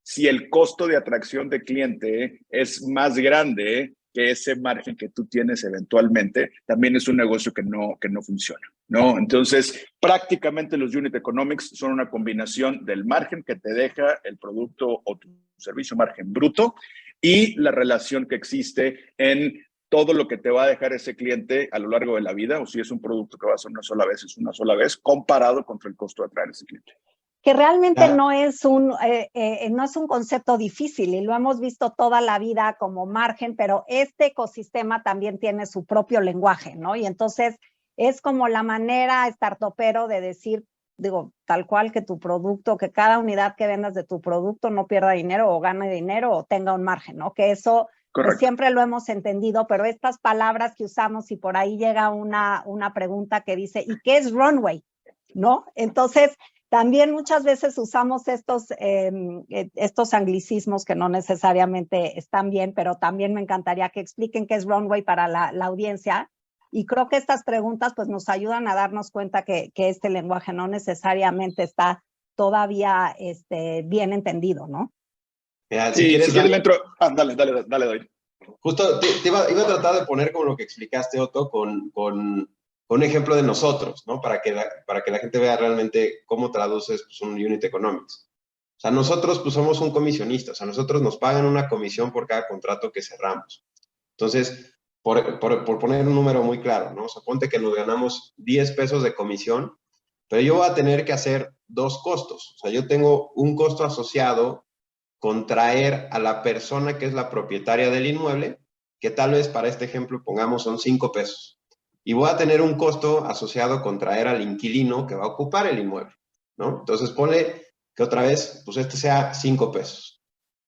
si el costo de atracción de cliente es más grande que ese margen que tú tienes eventualmente, también es un negocio que no funciona, ¿no? Entonces, prácticamente los unit economics son una combinación del margen que te deja el producto o tu servicio, margen bruto, y la relación que existe en todo lo que te va a dejar ese cliente a lo largo de la vida, o si es un producto que va a ser una sola vez, es una sola vez, comparado contra el costo de atraer a ese cliente. Que realmente no es un concepto difícil y lo hemos visto toda la vida como margen, pero este ecosistema también tiene su propio lenguaje, ¿no? Y entonces es como la manera startupero de decir, digo, tal cual que tu producto, que cada unidad que vendas de tu producto no pierda dinero o gane dinero o tenga un margen, ¿no? Que eso pues siempre lo hemos entendido, pero estas palabras que usamos y por ahí llega una pregunta que dice, ¿y qué es runway? ¿No? Entonces, también muchas veces usamos estos anglicismos que no necesariamente están bien, pero también me encantaría que expliquen qué es runway para la audiencia. Y creo que estas preguntas pues, nos ayudan a darnos cuenta que este lenguaje no necesariamente está todavía bien entendido, ¿no? Mira, si quieres le entro. Dale, doy. Justo iba a tratar de poner como lo que explicaste, Otto, con un ejemplo de nosotros, ¿no? Para que la gente vea realmente cómo traduces pues, un unit economics. O sea, nosotros pues somos un comisionista, o sea, nosotros nos pagan una comisión por cada contrato que cerramos. Entonces, por poner un número muy claro, ¿no? O sea, ponte que nos ganamos 10 pesos de comisión, pero yo voy a tener que hacer dos costos. O sea, yo tengo un costo asociado con traer a la persona que es la propietaria del inmueble, que tal vez para este ejemplo pongamos son 5 pesos. Y voy a tener un costo asociado con traer al inquilino que va a ocupar el inmueble, ¿no? Entonces, ponle que otra vez, pues sea 5 pesos.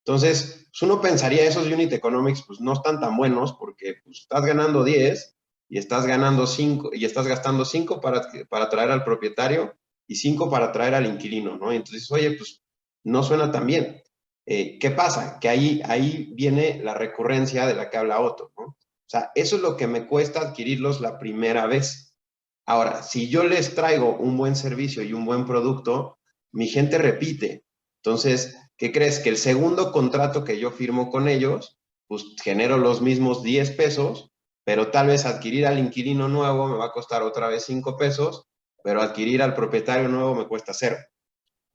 Entonces, pues uno pensaría esos unit economics, pues no están tan buenos porque pues, estás ganando 10 y estás ganando 5 y estás gastando 5 para traer al propietario y 5 para traer al inquilino, ¿no? Y entonces, oye, pues no suena tan bien. ¿Qué pasa? Que ahí viene la recurrencia de la que habla Otto, ¿no? O sea, eso es lo que me cuesta adquirirlos la primera vez. Ahora, si yo les traigo un buen servicio y un buen producto, mi gente repite. Entonces, ¿qué crees? Que el segundo contrato que yo firmo con ellos, pues genero los mismos 10 pesos, pero tal vez adquirir al inquilino nuevo me va a costar otra vez 5 pesos, pero adquirir al propietario nuevo me cuesta 0.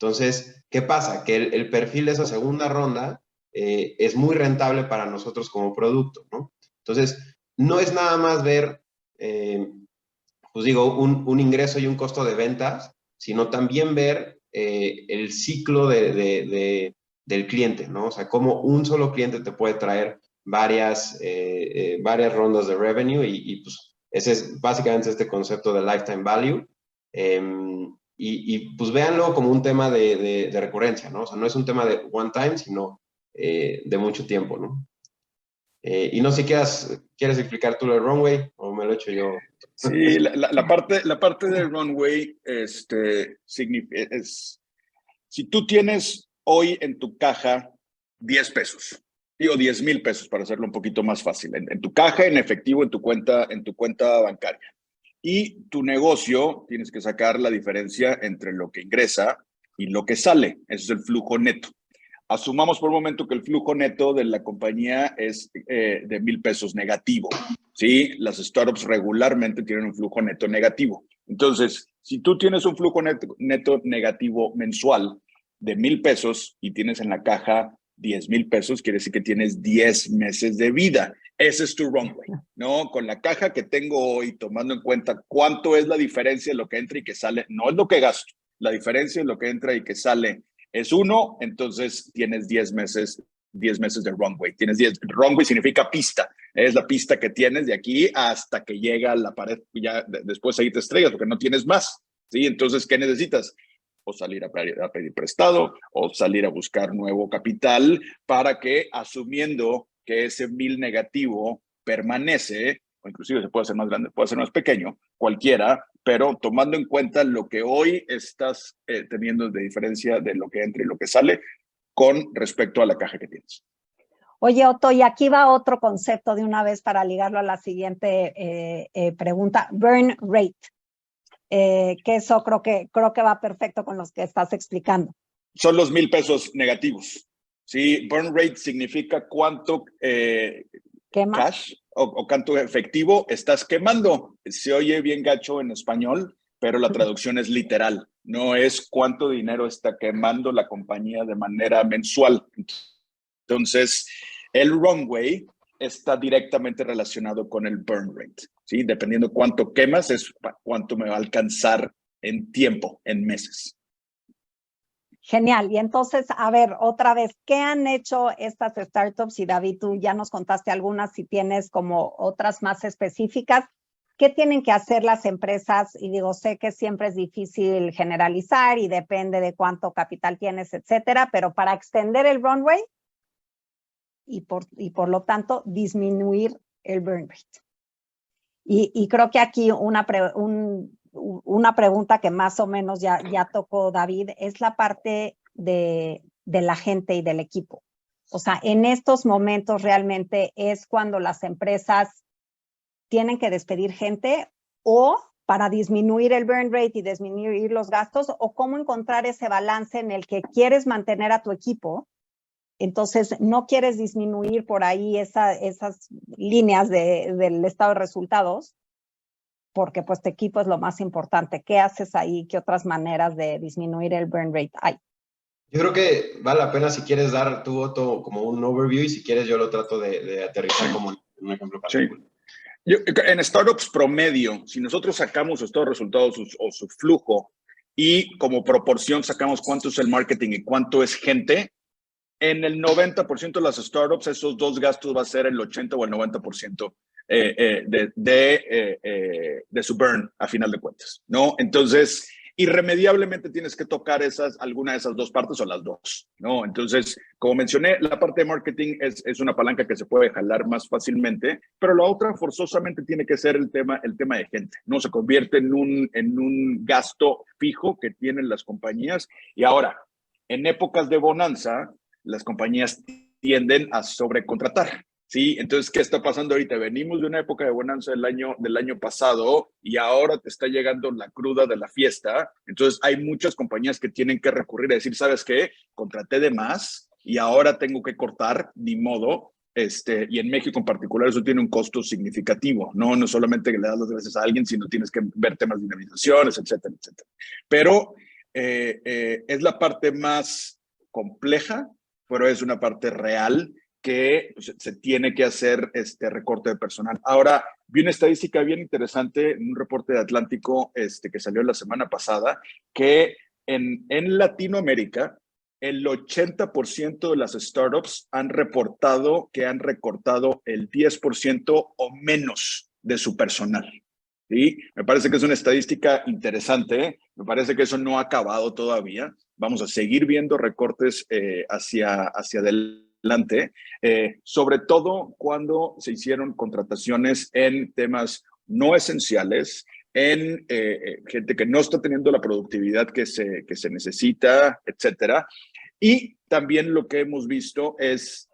Entonces, ¿qué pasa? Que el perfil de esa segunda ronda es muy rentable para nosotros como producto, ¿no? Entonces, no es nada más ver, pues digo, un ingreso y un costo de ventas, sino también ver el ciclo del cliente, ¿no? O sea, cómo un solo cliente te puede traer varias rondas de revenue y pues ese es básicamente este concepto de lifetime value. Pues véanlo como un tema de recurrencia, ¿no? O sea, no es un tema de one time, sino de mucho tiempo, ¿no? Y no sé si quieres explicar tú el runway o me lo he hecho yo. Sí, la parte del runway si tú tienes hoy en tu caja 10 pesos, digo 10,000 pesos para hacerlo un poquito más fácil, en tu caja, en efectivo, en tu cuenta bancaria. Y tu negocio, tienes que sacar la diferencia entre lo que ingresa y lo que sale. Ese es el flujo neto. Asumamos por un momento que el flujo neto de la compañía es de 1,000 pesos negativo. ¿Sí? Las startups regularmente tienen un flujo neto negativo. Entonces, si tú tienes un flujo neto negativo mensual de 1,000 pesos y tienes en la caja 10,000 pesos, quiere decir que tienes 10 meses de vida. Ese es tu runway, ¿no? Con la caja que tengo hoy, tomando en cuenta cuánto es la diferencia de lo que entra y que sale, no es lo que gasto, la diferencia de lo que entra y que sale es 1, entonces tienes 10 meses de runway. Runway significa pista, es la pista que tienes de aquí hasta que llega a la pared, ya después ahí te estrellas porque no tienes más, ¿sí? Entonces, ¿qué necesitas? O salir a pedir prestado o salir a buscar nuevo capital para que, asumiendo que ese 1,000 negativo permanece, o inclusive se puede hacer más grande, puede ser más pequeño, cualquiera, pero tomando en cuenta lo que hoy estás teniendo de diferencia de lo que entra y lo que sale con respecto a la caja que tienes. Oye, Otto, y aquí va otro concepto de una vez para ligarlo a la siguiente pregunta, burn rate. Que eso creo que va perfecto con los que estás explicando. Son los 1,000 pesos negativos. ¿Sí? Burn rate significa cuánto cash o cuánto efectivo estás quemando. Se oye bien gacho en español, pero la traducción es literal. No es cuánto dinero está quemando la compañía de manera mensual. Entonces, el runway está directamente relacionado con el burn rate. ¿Sí? Dependiendo cuánto quemas, es cuánto me va a alcanzar en tiempo, en meses. Genial. Y entonces, a ver, otra vez, ¿qué han hecho estas startups? Y David, tú ya nos contaste algunas, si tienes como otras más específicas. ¿Qué tienen que hacer las empresas? Y digo, sé que siempre es difícil generalizar y depende de cuánto capital tienes, etcétera, pero para extender el runway y por lo tanto disminuir el burn rate. Y creo que aquí una pregunta que más o menos ya tocó David es la parte de la gente y del equipo. O sea, en estos momentos realmente es cuando las empresas tienen que despedir gente o para disminuir el burn rate y disminuir los gastos, o cómo encontrar ese balance en el que quieres mantener a tu equipo. Entonces, no quieres disminuir por ahí esas líneas del estado de resultados, porque pues tu equipo es lo más importante. ¿Qué haces ahí? ¿Qué otras maneras de disminuir el burn rate hay? Yo creo que vale la pena si quieres dar tu voto como un overview y si quieres yo lo trato de aterrizar como un ejemplo particular. Sí. En startups promedio, si nosotros sacamos estos resultados o su flujo y como proporción sacamos cuánto es el marketing y cuánto es gente, en el 90% de las startups esos dos gastos va a ser el 80 o el 90% de su burn a final de cuentas, ¿no? Entonces, irremediablemente tienes que tocar alguna de esas dos partes o las dos, ¿no? Entonces, como mencioné, la parte de marketing es una palanca que se puede jalar más fácilmente, pero la otra forzosamente tiene que ser el tema de gente, ¿no? Se convierte en un gasto fijo que tienen las compañías. Y ahora, en épocas de bonanza, las compañías tienden a sobrecontratar. Sí, entonces, ¿qué está pasando ahorita? Venimos de una época de bonanza del año pasado y ahora te está llegando la cruda de la fiesta. Entonces, hay muchas compañías que tienen que recurrir a decir, ¿sabes qué? Contraté de más y ahora tengo que cortar, ni modo. Y en México en particular eso tiene un costo significativo, ¿no? No solamente que le das las gracias a alguien, sino tienes que ver temas de indemnizaciones, etcétera, etcétera. Pero es la parte más compleja, pero es una parte real que pues, se tiene que hacer este recorte de personal. Ahora, vi una estadística bien interesante en un reporte de Atlántico que salió la semana pasada, que en Latinoamérica el 80% de las startups han reportado que han recortado el 10% o menos de su personal. ¿Sí? Me parece que es una estadística interesante, ¿eh? Me parece que eso no ha acabado todavía. Vamos a seguir viendo recortes hacia adelante, sobre todo cuando se hicieron contrataciones en temas no esenciales, en gente que no está teniendo la productividad que se necesita, etcétera. Y también lo que hemos visto es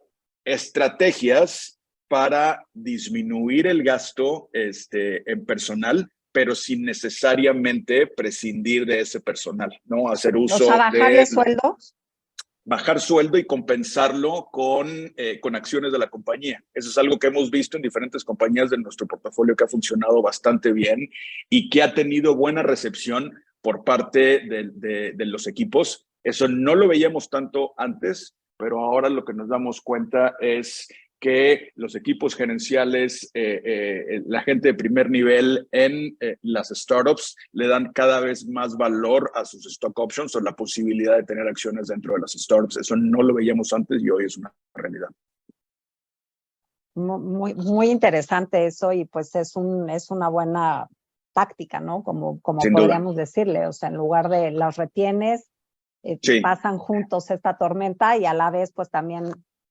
estrategias para disminuir el gasto en personal, pero sin necesariamente prescindir de ese personal, ¿no? Hacer O sea, uso bajarle de sueldos. bajar sueldo y compensarlo con acciones de la compañía. Eso es algo que hemos visto en diferentes compañías de nuestro portafolio que ha funcionado bastante bien y que ha tenido buena recepción por parte de los equipos. Eso no lo veíamos tanto antes, pero ahora lo que nos damos cuenta es que los equipos gerenciales, la gente de primer nivel en las startups le dan cada vez más valor a sus stock options o la posibilidad de tener acciones dentro de las startups. Eso no lo veíamos antes y hoy es una realidad. Muy, muy interesante eso y pues es una buena táctica, ¿no? Como Sin duda. podríamos decirle, o sea, en lugar de las retienes, Sí. pasan juntos esta tormenta y a la vez pues también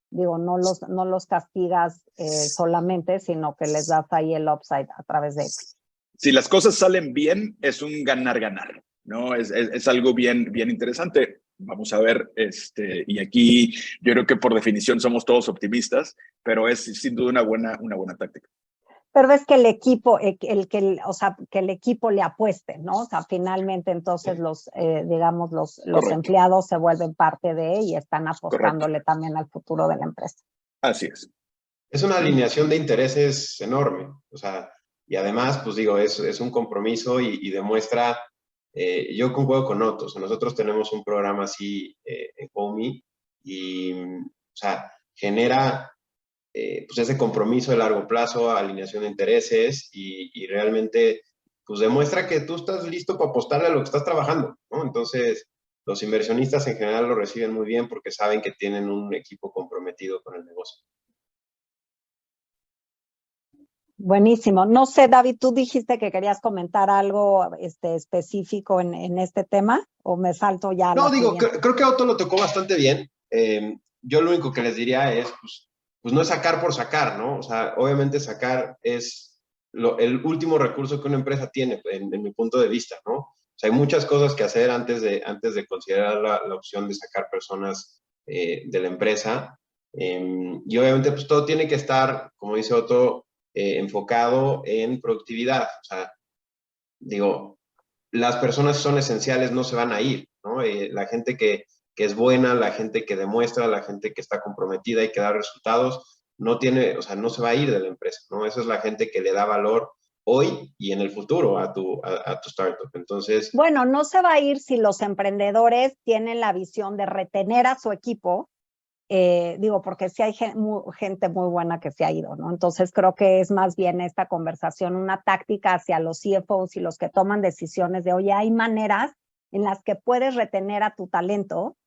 digo, no los castigas solamente, sino que les das ahí el upside a través de eso. Si las cosas salen bien, es un ganar-ganar, ¿no? Es algo bien, bien interesante. Vamos a ver, y aquí yo creo que por definición somos todos optimistas, pero es sin duda una buena táctica. Pero es que el equipo, o sea, que el equipo le apueste, ¿no? O sea, finalmente entonces digamos, los empleados se vuelven parte de y están apostándole también al futuro de la empresa. Así es. Es una alineación de intereses enorme, o sea, y además, pues digo, es un compromiso y demuestra, yo concuerdo con Otto, o sea, nosotros tenemos un programa así en Homey y, o sea, genera pues ese compromiso de largo plazo, alineación de intereses y realmente pues demuestra que tú estás listo para apostarle a lo que estás trabajando, ¿no? Entonces, los inversionistas en general lo reciben muy bien porque saben que tienen un equipo comprometido con el negocio. Buenísimo. No sé, David, ¿tú dijiste que querías comentar algo específico en este tema o me salto ya? No, digo, creo que Otto lo tocó bastante bien. Yo lo único que les diría es, pues no es sacar por sacar, ¿no? O sea, obviamente sacar es el último recurso que una empresa tiene, en mi punto de vista, ¿no? O sea, hay muchas cosas que hacer antes de considerar la opción de sacar personas de la empresa. Y obviamente, pues todo tiene que estar, como dice Otto, enfocado en productividad. O sea, digo, las personas son esenciales, no se van a ir, ¿no? La gente que es buena, la gente que demuestra, la gente que está comprometida y que da resultados, no tiene, o sea, no se va a ir de la empresa, ¿no? Esa es la gente que le da valor hoy y en el futuro a tu startup. Entonces... Bueno, no se va a ir si los emprendedores tienen la visión de retener a su equipo, digo, porque sí hay gente muy buena que se ha ido, ¿no? Entonces creo que es más bien esta conversación, una táctica hacia los CFOs y los que toman decisiones de, oye, hay maneras en las que puedes retener a tu talento,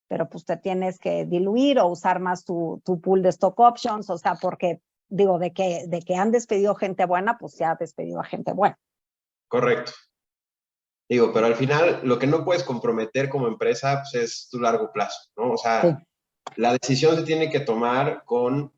pero pues te tienes que diluir o usar más tu pool de stock options, o sea, porque digo, de que han despedido gente buena, pues se ha despedido a gente buena. Correcto. Digo, pero al final lo que no puedes comprometer como empresa pues, es tu largo plazo, ¿no? O sea, sí. La decisión se tiene que tomar con, o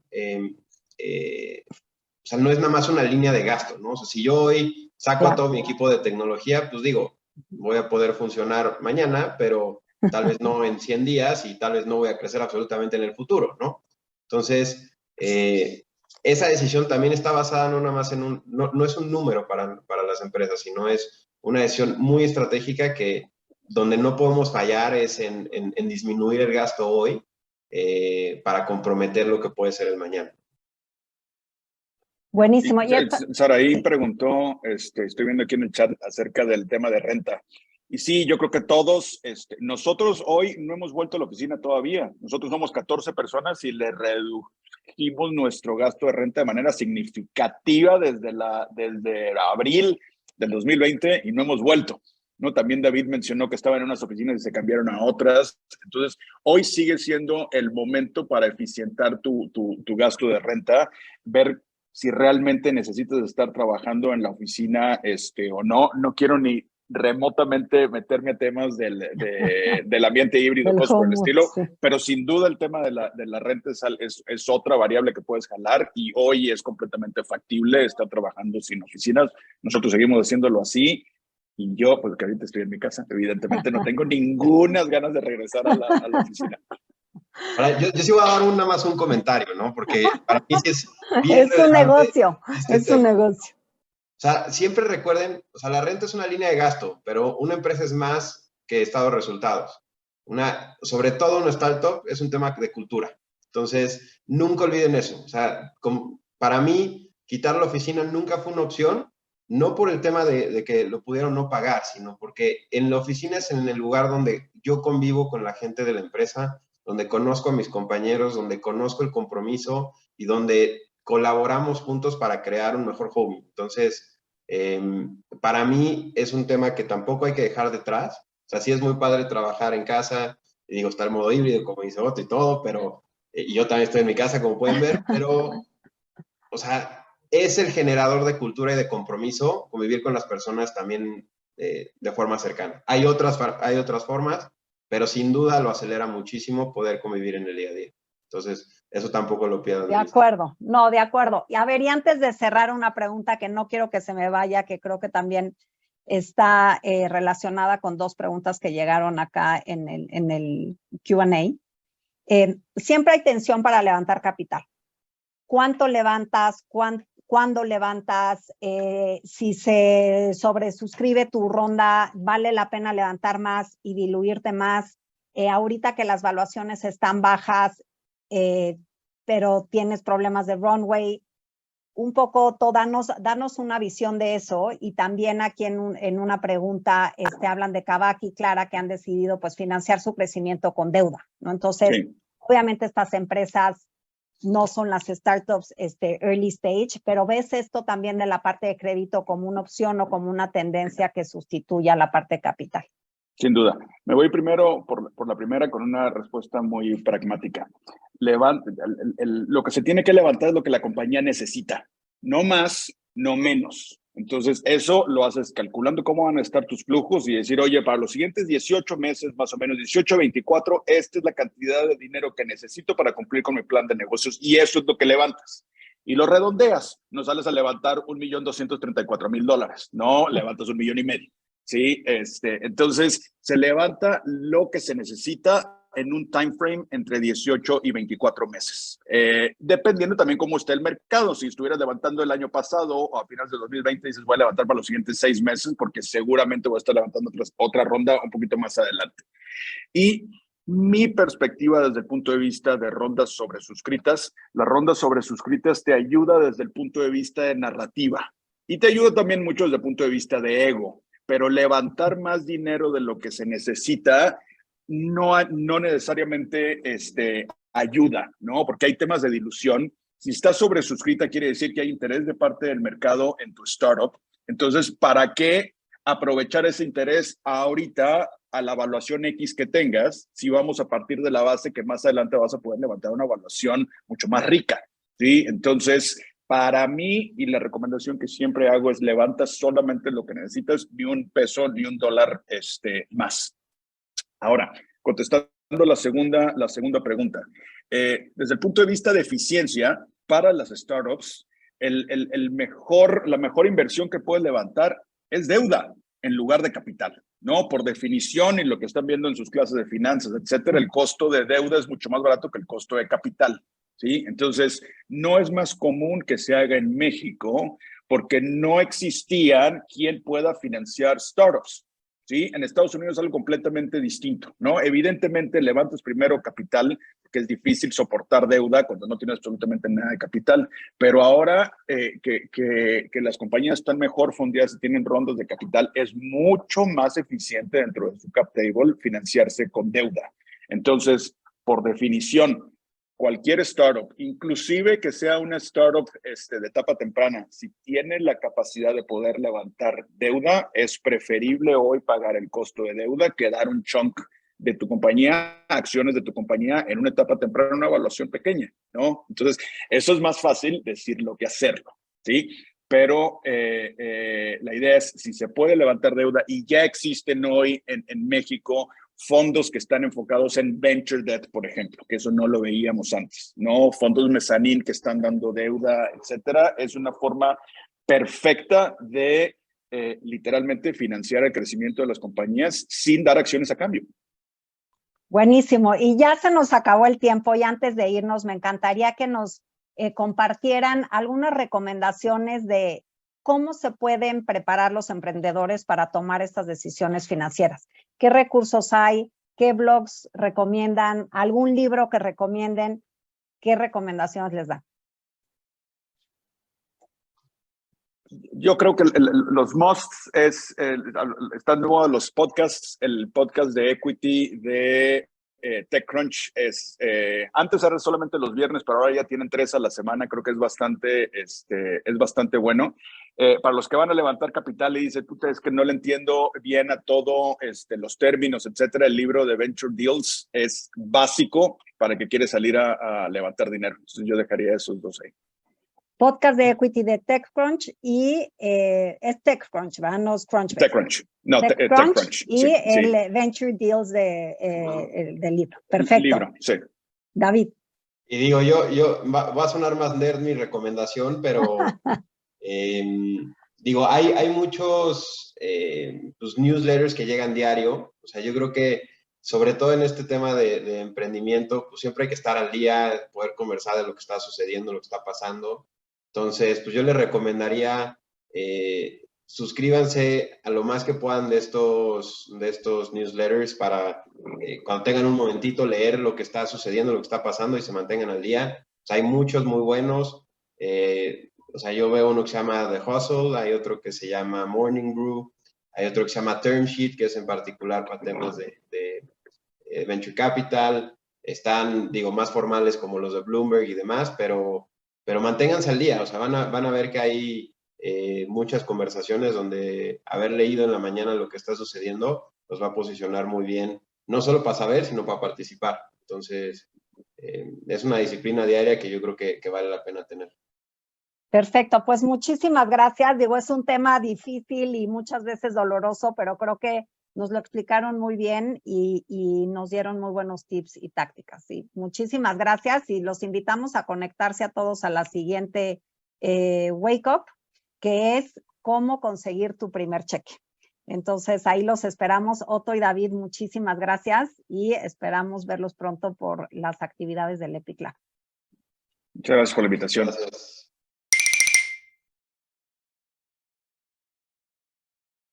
sea, no es nada más una línea de gasto, ¿no? O sea, si yo hoy saco a todo mi equipo de tecnología, pues digo, voy a poder funcionar mañana, pero tal vez no en 100 días y tal vez no voy a crecer absolutamente en el futuro, ¿no? Entonces, esa decisión también está basada no nada más en no es un número para las empresas, sino es una decisión muy estratégica que donde no podemos fallar es en disminuir el gasto hoy para comprometer lo que puede ser el mañana. Buenísimo. Saraí preguntó, estoy viendo aquí en el chat acerca del tema de renta. Y sí, yo creo que todos, nosotros hoy no hemos vuelto a la oficina todavía. Nosotros somos 14 personas y le redujimos nuestro gasto de renta de manera significativa desde abril del 2020 y no hemos vuelto, ¿no? También David mencionó que estaba en unas oficinas y se cambiaron a otras. Entonces, hoy sigue siendo el momento para eficientar tu gasto de renta, ver si realmente necesitas estar trabajando en la oficina o no. No quiero ni remotamente meterme a temas del ambiente híbrido, cosas por el estilo, sí. Pero sin duda el tema de la renta es otra variable que puedes jalar y hoy es completamente factible estar trabajando sin oficinas. Nosotros seguimos haciéndolo así y yo, pues que ahorita estoy en mi casa, evidentemente no tengo ninguna ganas de regresar a la oficina. Ahora, yo sí voy a dar nada más un comentario, ¿no? Porque para mí sí es bien es un negocio, es un negocio. O sea, siempre recuerden, o sea, la renta es una línea de gasto, pero una empresa es más que estado de resultados. Sobre todo una startup es un tema de cultura. Entonces, nunca olviden eso. O sea, para mí, quitar la oficina nunca fue una opción, no por el tema de que lo pudieron no pagar, sino porque en la oficina es en el lugar donde yo convivo con la gente de la empresa, donde conozco a mis compañeros, donde conozco el compromiso y donde colaboramos juntos para crear un mejor hobby. Entonces, para mí es un tema que tampoco hay que dejar detrás. O sea, sí es muy padre trabajar en casa, y digo, está el modo híbrido, como dice Otto y todo, pero, y yo también estoy en mi casa, como pueden ver, pero, o sea, es el generador de cultura y de compromiso, convivir con las personas también de forma cercana. Hay otras formas, pero sin duda lo acelera muchísimo poder convivir en el día a día. Entonces, eso tampoco lo pierdan. De acuerdo, no, de acuerdo. Y a ver, y antes de cerrar una pregunta que no quiero que se me vaya, que creo que también está relacionada con dos preguntas que llegaron acá en el Q&A. Siempre hay tensión para levantar capital. ¿Cuánto levantas? ¿Cuándo levantas? Si se sobresuscribe tu ronda, ¿vale la pena levantar más y diluirte más? Ahorita que las valuaciones están bajas, pero tienes problemas de runway, un poco danos una visión de eso. Y también aquí en una pregunta hablan de Kavak y Clara que han decidido pues financiar su crecimiento con deuda, ¿no? Entonces, sí. Obviamente estas empresas no son las startups early stage, pero ¿ves esto también de la parte de crédito como una opción o como una tendencia que sustituya la parte de capital? Sin duda. Me voy primero por la primera con una respuesta muy pragmática. Lo que se tiene que levantar es lo que la compañía necesita, no más, no menos. Entonces, eso lo haces calculando cómo van a estar tus flujos y decir, oye, para los siguientes 18 meses, más o menos 18 a 24, esta es la cantidad de dinero que necesito para cumplir con mi plan de negocios y eso es lo que levantas. Y lo redondeas, no sales a levantar $1,234,000, no levantas $1,500,000. Sí, entonces se levanta lo que se necesita en un time frame entre 18 y 24 meses. Dependiendo también cómo esté el mercado. Si estuvieras levantando el año pasado o a finales de 2020, dices voy a levantar para los siguientes 6 meses porque seguramente voy a estar levantando otra ronda un poquito más adelante. Y mi perspectiva desde el punto de vista de rondas sobresuscritas, las rondas sobresuscritas te ayuda desde el punto de vista de narrativa y te ayuda también mucho desde el punto de vista de ego. Pero levantar más dinero de lo que se necesita no necesariamente ayuda, ¿no? Porque hay temas de dilución. Si está sobresuscrita, quiere decir que hay interés de parte del mercado en tu startup. Entonces, ¿para qué aprovechar ese interés ahorita a la evaluación X que tengas si vamos a partir de la base que más adelante vas a poder levantar una evaluación mucho más rica? ¿Sí? Entonces, para mí, y la recomendación que siempre hago es levantas solamente lo que necesitas, ni un peso, ni un dólar más. Ahora, contestando la segunda pregunta. Desde el punto de vista de eficiencia, para las startups, la mejor inversión que puedes levantar es deuda en lugar de capital, ¿no? Por definición, y lo que están viendo en sus clases de finanzas, etcétera, el costo de deuda es mucho más barato que el costo de capital. ¿sí? Entonces, no es más común que se haga en México porque no existían quien pueda financiar startups, ¿sí? En Estados Unidos es algo completamente distinto, ¿no? Evidentemente, levantas primero capital, que es difícil soportar deuda cuando no tienes absolutamente nada de capital, pero ahora que las compañías están mejor fondeadas y tienen rondas de capital, es mucho más eficiente dentro de su cap table financiarse con deuda. Entonces, por definición, cualquier startup, inclusive que sea una startup de etapa temprana, si tiene la capacidad de poder levantar deuda, es preferible hoy pagar el costo de deuda que dar un chunk de tu compañía, acciones de tu compañía en una etapa temprana, una evaluación pequeña, ¿no? Entonces, eso es más fácil decirlo que hacerlo, ¿sí? Pero la idea es, si se puede levantar deuda, y ya existen hoy en México fondos que están enfocados en venture debt, por ejemplo, que eso no lo veíamos antes, ¿no? Fondos mezzanine que están dando deuda, etcétera. Es una forma perfecta de literalmente financiar el crecimiento de las compañías sin dar acciones a cambio. Buenísimo. Y ya se nos acabó el tiempo y antes de irnos me encantaría que nos compartieran algunas recomendaciones de cómo se pueden preparar los emprendedores para tomar estas decisiones financieras. ¿Qué recursos hay? ¿Qué blogs recomiendan? ¿Algún libro que recomienden? ¿Qué recomendaciones les dan? Yo creo que los musts están de moda los podcasts. El podcast de Equity de TechCrunch antes era solamente los viernes, pero ahora ya tienen 3 a la semana. Creo que es bastante bueno. Para los que van a levantar capital y dicen, puta, es que no le entiendo bien a todo, los términos, etcétera, el libro de Venture Deals es básico para que quiere salir a levantar dinero. Entonces yo dejaría esos dos ahí. Podcast de Equity de TechCrunch y es TechCrunch, ¿verdad? No es Crunchbase. TechCrunch. No, TechCrunch y sí, el sí. Venture Deals del libro. Perfecto. Libro, sí. David. Y digo, va a sonar más nerd mi recomendación, pero digo, hay muchos pues, newsletters que llegan diario. O sea, yo creo que sobre todo en este tema de emprendimiento, pues siempre hay que estar al día, poder conversar de lo que está sucediendo, lo que está pasando. Entonces, pues yo les recomendaría suscríbanse a lo más que puedan de estos newsletters para cuando tengan un momentito leer lo que está sucediendo, lo que está pasando y se mantengan al día. O sea, hay muchos muy buenos. O sea, yo veo uno que se llama The Hustle, hay otro que se llama Morning Brew, hay otro que se llama Term Sheet, que es en particular para temas de Venture Capital. Están, digo, más formales como los de Bloomberg y demás, pero manténganse al día. O sea, van a ver que hay muchas conversaciones donde haber leído en la mañana lo que está sucediendo los va a posicionar muy bien, no solo para saber, sino para participar. Entonces, es una disciplina diaria que yo creo que vale la pena tener. Perfecto, pues muchísimas gracias. Digo, es un tema difícil y muchas veces doloroso, pero creo que nos lo explicaron muy bien y nos dieron muy buenos tips y tácticas. ¿Sí? Muchísimas gracias y los invitamos a conectarse a todos a la siguiente Wake Up, que es cómo conseguir tu primer cheque. Entonces, ahí los esperamos. Otto y David, muchísimas gracias y esperamos verlos pronto por las actividades del EPIC Lab. Muchas gracias por la invitación. Gracias.